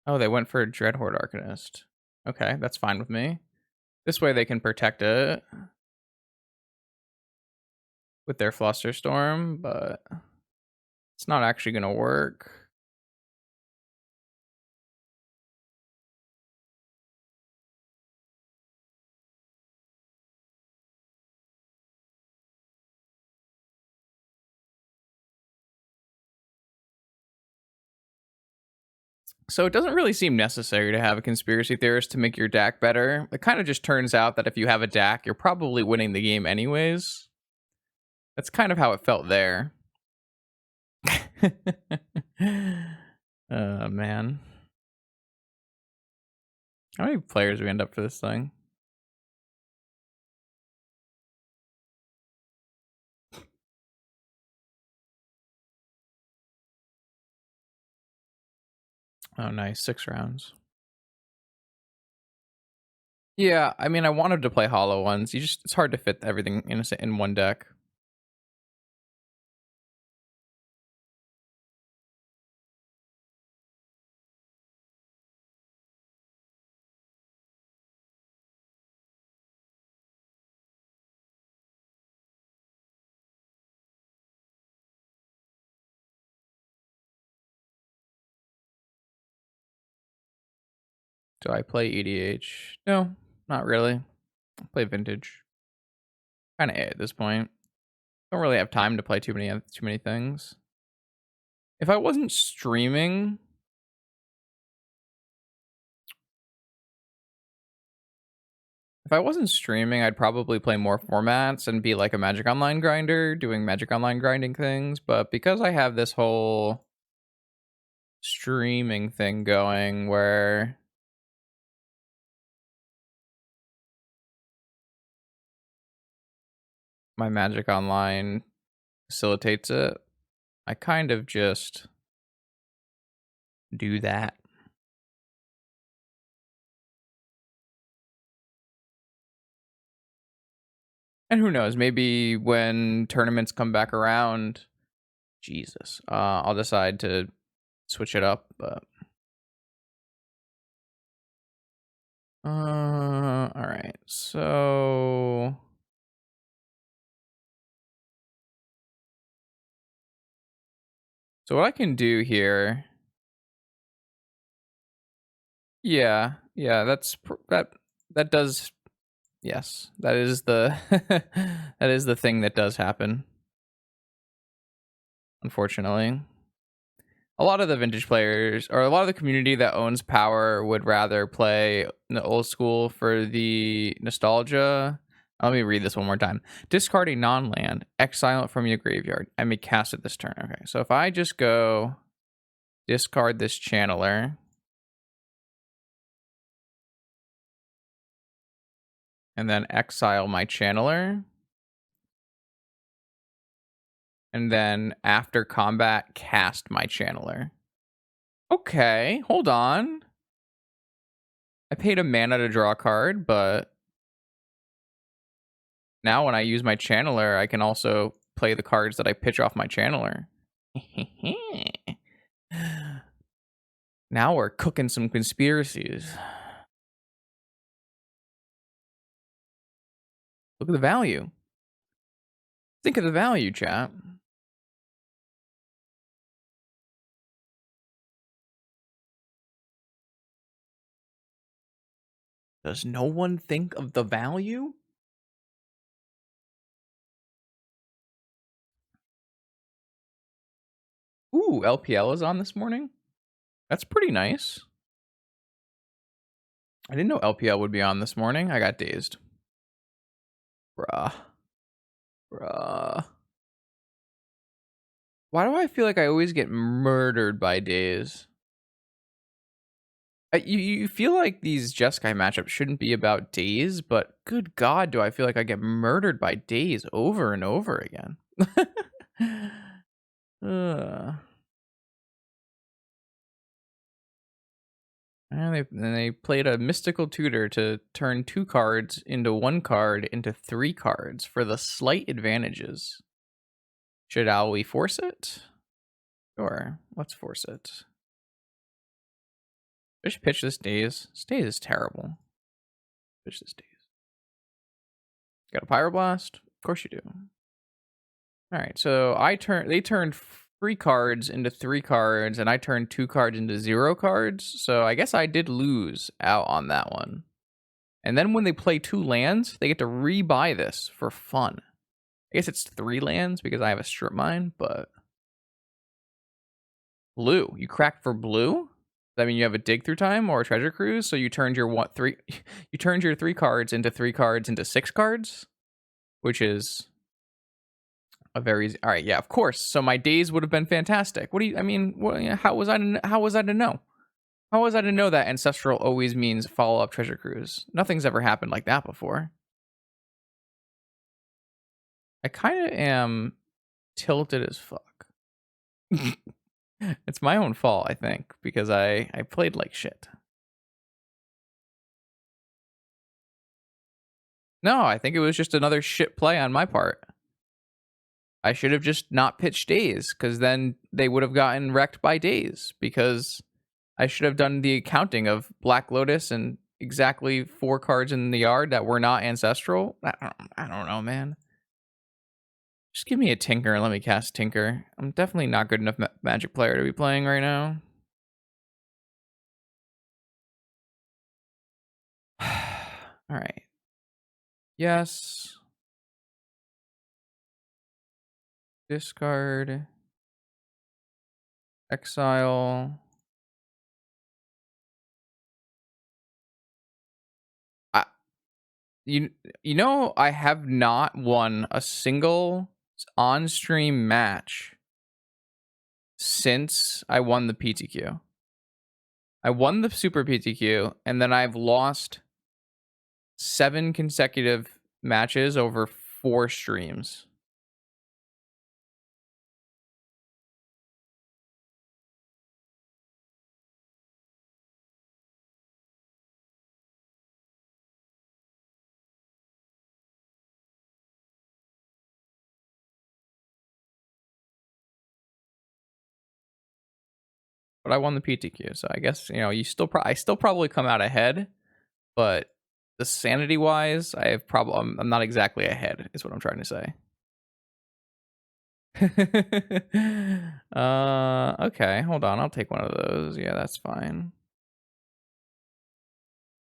[SPEAKER 1] Oh, they went for a Dreadhorde Arcanist. Okay, that's fine with me. This way they can protect it with their Flusterstorm, but it's not actually going to work. So it doesn't really seem necessary to have a conspiracy theorist to make your deck better. It kind of just turns out that if you have a deck, you're probably winning the game anyways. That's kind of how it felt there. Oh man. How many players do we end up for this thing? Oh, nice. 6 rounds. Yeah, I mean, I wanted to play hollow ones. It's hard to fit everything in one deck. Do I play EDH? No, not really. I play vintage. Kind of at this point. Don't really have time to play too many things. If I wasn't streaming, I'd probably play more formats and be like a Magic Online grinder, doing Magic Online grinding things. But because I have this whole streaming thing going where my Magic Online facilitates it, I kind of just do that. And who knows, maybe when tournaments come back around, Jesus, I'll decide to switch it up, but all right. So what I can do here, yeah, that does, yes, that is the that is the thing that does happen, unfortunately. A lot of the vintage players, or a lot of the community that owns Power, would rather play the old school for the nostalgia. Let me read this one more time. Discard a non-land, exile it from your graveyard, and may cast it this turn. Okay, so if I just go discard this channeler, and then exile my channeler, and then after combat, cast my channeler. Okay, hold on. I paid a mana to draw a card, but now when I use my channeler, I can also play the cards that I pitch off my channeler. Now we're cooking some conspiracies. Look at the value. Think of the value, chat. Does no one think of the value? Ooh, LPL is on this morning. That's pretty nice. I didn't know LPL would be on this morning. I got dazed. Bruh. Why do I feel like I always get murdered by Daze? You feel like these Jeskai matchups shouldn't be about Daze, but good God, do I feel like I get murdered by Daze over and over again. And they played a mystical tutor to turn 2 cards into 1 card into 3 cards for the slight advantages. Shall we force it? Sure, let's force it. Just pitch this Daze. This Daze is terrible. Pitch this Daze. Got a Pyroblast? Of course you do. Alright, so they turned 3 cards into 3 cards, and I turned 2 cards into 0 cards, so I guess I did lose out on that one. And then when they play 2 lands, they get to rebuy this for fun. I guess it's 3 lands because I have a strip mine, but blue. You cracked for blue? Does that mean you have a dig through time or a treasure cruise? So you turned your you turned your 3 cards into 6 cards, which is a very all right. Yeah, of course. So my days would have been fantastic. What do you? I mean, how was I to know? How was I to know that ancestral always means follow-up treasure cruise? Nothing's ever happened like that before. I kind of am tilted as fuck. It's my own fault, I think, because I played like shit. No, I think it was just another shit play on my part. I should have just not pitched days, because then they would have gotten wrecked by days, because I should have done the accounting of Black Lotus and exactly 4 cards in the yard that were not ancestral. I don't know, man. Just give me a Tinker and let me cast Tinker. I'm definitely not good enough Magic player to be playing right now. All right. Yes. Discard. Exile. I, you know, I have not won a single on-stream match since I won the PTQ. I won the Super PTQ, and then I've lost 7 consecutive matches over 4 streams. But I won the PTQ, so I guess, you know, I still probably come out ahead, but the sanity wise, I'm not exactly ahead, is what I'm trying to say. Okay, hold on, I'll take one of those. Yeah, that's fine.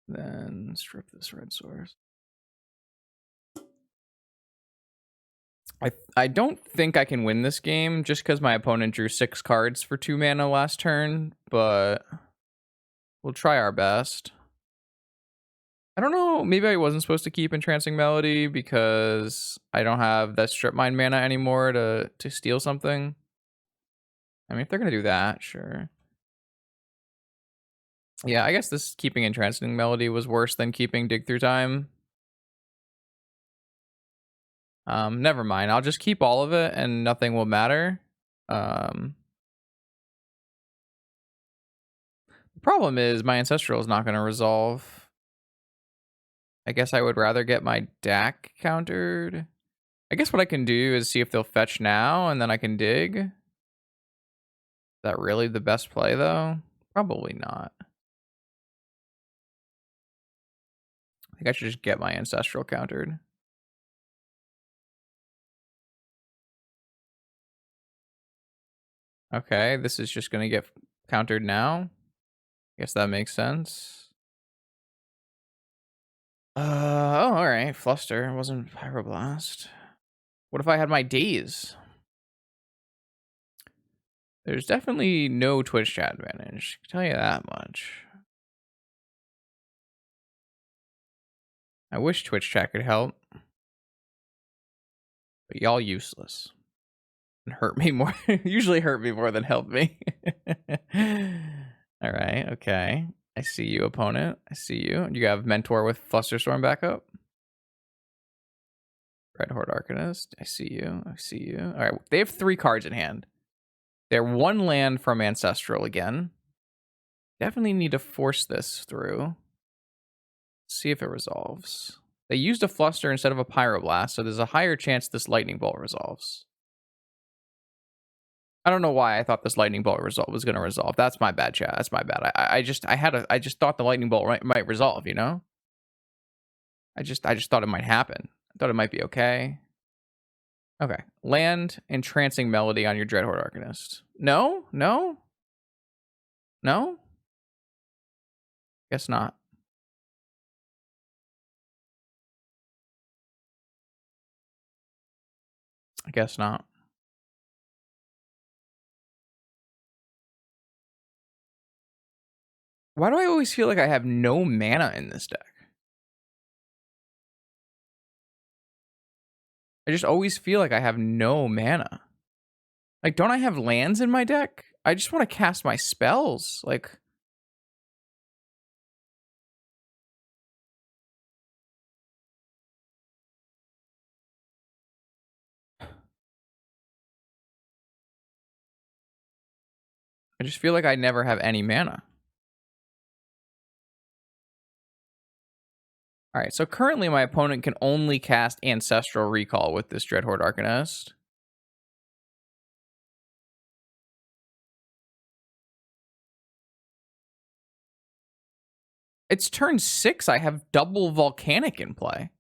[SPEAKER 1] Then strip this red source. I don't think I can win this game just because my opponent drew 6 cards for 2 mana last turn, but we'll try our best. I don't know, maybe I wasn't supposed to keep Entrancing Melody because I don't have that strip mine mana anymore to steal something. I mean, if they're gonna do that, sure. Yeah, I guess this keeping Entrancing Melody was worse than keeping Dig Through Time. Never mind. I'll just keep all of it and nothing will matter. The problem is my Ancestral is not going to resolve. I guess I would rather get my DAC countered. I guess what I can do is see if they'll fetch now and then I can dig. Is that really the best play though? Probably not. I think I should just get my Ancestral countered. Okay, this is just going to get countered now. Guess that makes sense. Oh, all right. Fluster. It wasn't Pyroblast. What if I had my days? There's definitely no Twitch chat advantage. I can tell you that much. I wish Twitch chat could help. But y'all useless. And hurt me more. Usually hurt me more than help me. All right. Okay. I see you, opponent. I see you. You have Mentor with Flusterstorm backup. Red Horde Arcanist. I see you. I see you. All right. They have 3 cards in hand. They're 1 land from Ancestral again. Definitely need to force this through. See if it resolves. They used a Fluster instead of a Pyroblast, so there's a higher chance this Lightning Bolt resolves. I don't know why I thought this Lightning Bolt was going to resolve. That's my bad, chat. That's my bad. I just thought the Lightning Bolt might resolve, you know? I just thought it might happen. I thought it might be okay. Okay. Land Entrancing Melody on your Dreadhorde Arcanist. No? No? No? Guess not. I guess not. Why do I always feel like I have no mana in this deck? I just always feel like I have no mana. Like, don't I have lands in my deck? I just want to cast my spells. Like, I just feel like I never have any mana. Alright, so currently my opponent can only cast Ancestral Recall with this Dreadhorde Arcanist. It's turn 6, I have double Volcanic in play.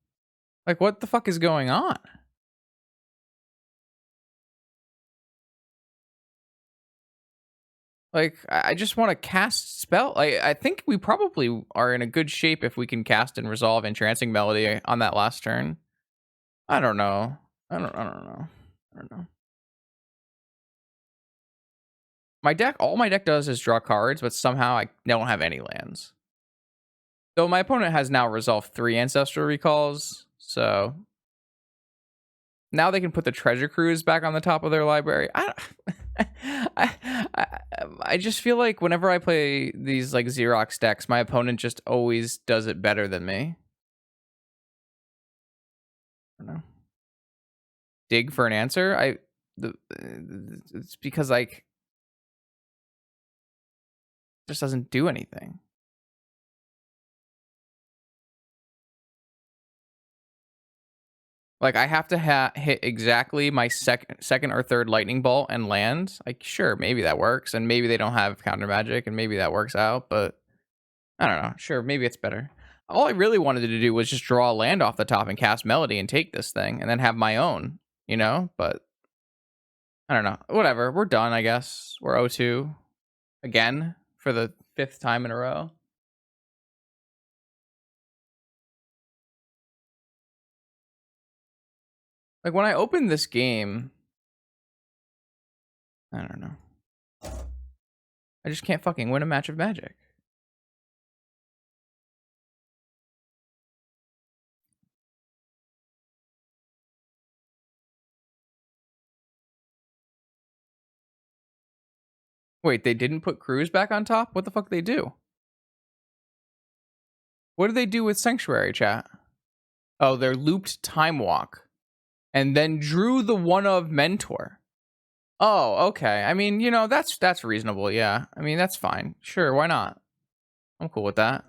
[SPEAKER 1] Like, what the fuck is going on? Like, I just want to cast spell. I think we probably are in a good shape if we can cast and resolve Entrancing Melody on that last turn. I don't know. I don't know. I don't know. My deck, all my deck does is draw cards, but somehow I don't have any lands. So my opponent has now resolved 3 Ancestral Recalls, so now they can put the Treasure Cruise back on the top of their library. I, I, I just feel like whenever I play these like Xerox decks, my opponent just always does it better than me. I don't know. Dig for an answer? It's because like it just doesn't do anything. Like I have to hit exactly my second or third lightning bolt and land. Like sure, maybe that works, and maybe they don't have counter magic, and maybe that works out. But I don't know. Sure, maybe it's better. All I really wanted to do was just draw a land off the top and cast Melody and take this thing, and then have my own. You know, but I don't know. Whatever. We're done. I guess we're 0-2 again for the 5th time in a row. Like when I opened this game, I don't know. I just can't fucking win a match of Magic. Wait, they didn't put Cruise back on top? What the fuck did they do? What did they do with Sanctuary, chat? Oh, they're looped Time Walk. And then drew the one of Mentor. Oh, okay. I mean, you know, that's reasonable, yeah. I mean, that's fine. Sure, why not? I'm cool with that.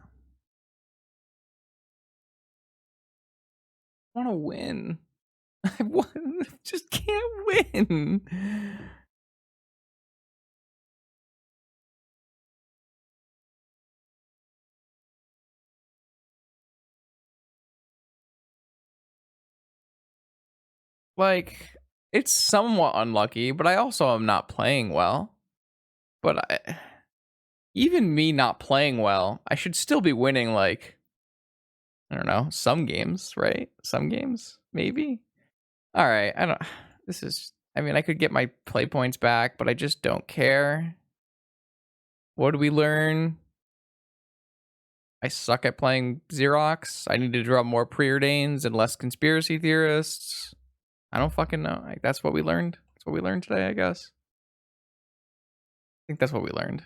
[SPEAKER 1] I want to win. I just can't win. Like, it's somewhat unlucky, but I also am not playing well. But even me not playing well, I should still be winning, like, I don't know, some games, right? Some games, maybe? All right, I don't, this is, I mean, I could get my play points back, but I just don't care. What do we learn? I suck at playing Xerox. I need to draw more preordains and less conspiracy theorists. I don't fucking know. Like, that's what we learned. That's what we learned today, I guess. I think that's what we learned.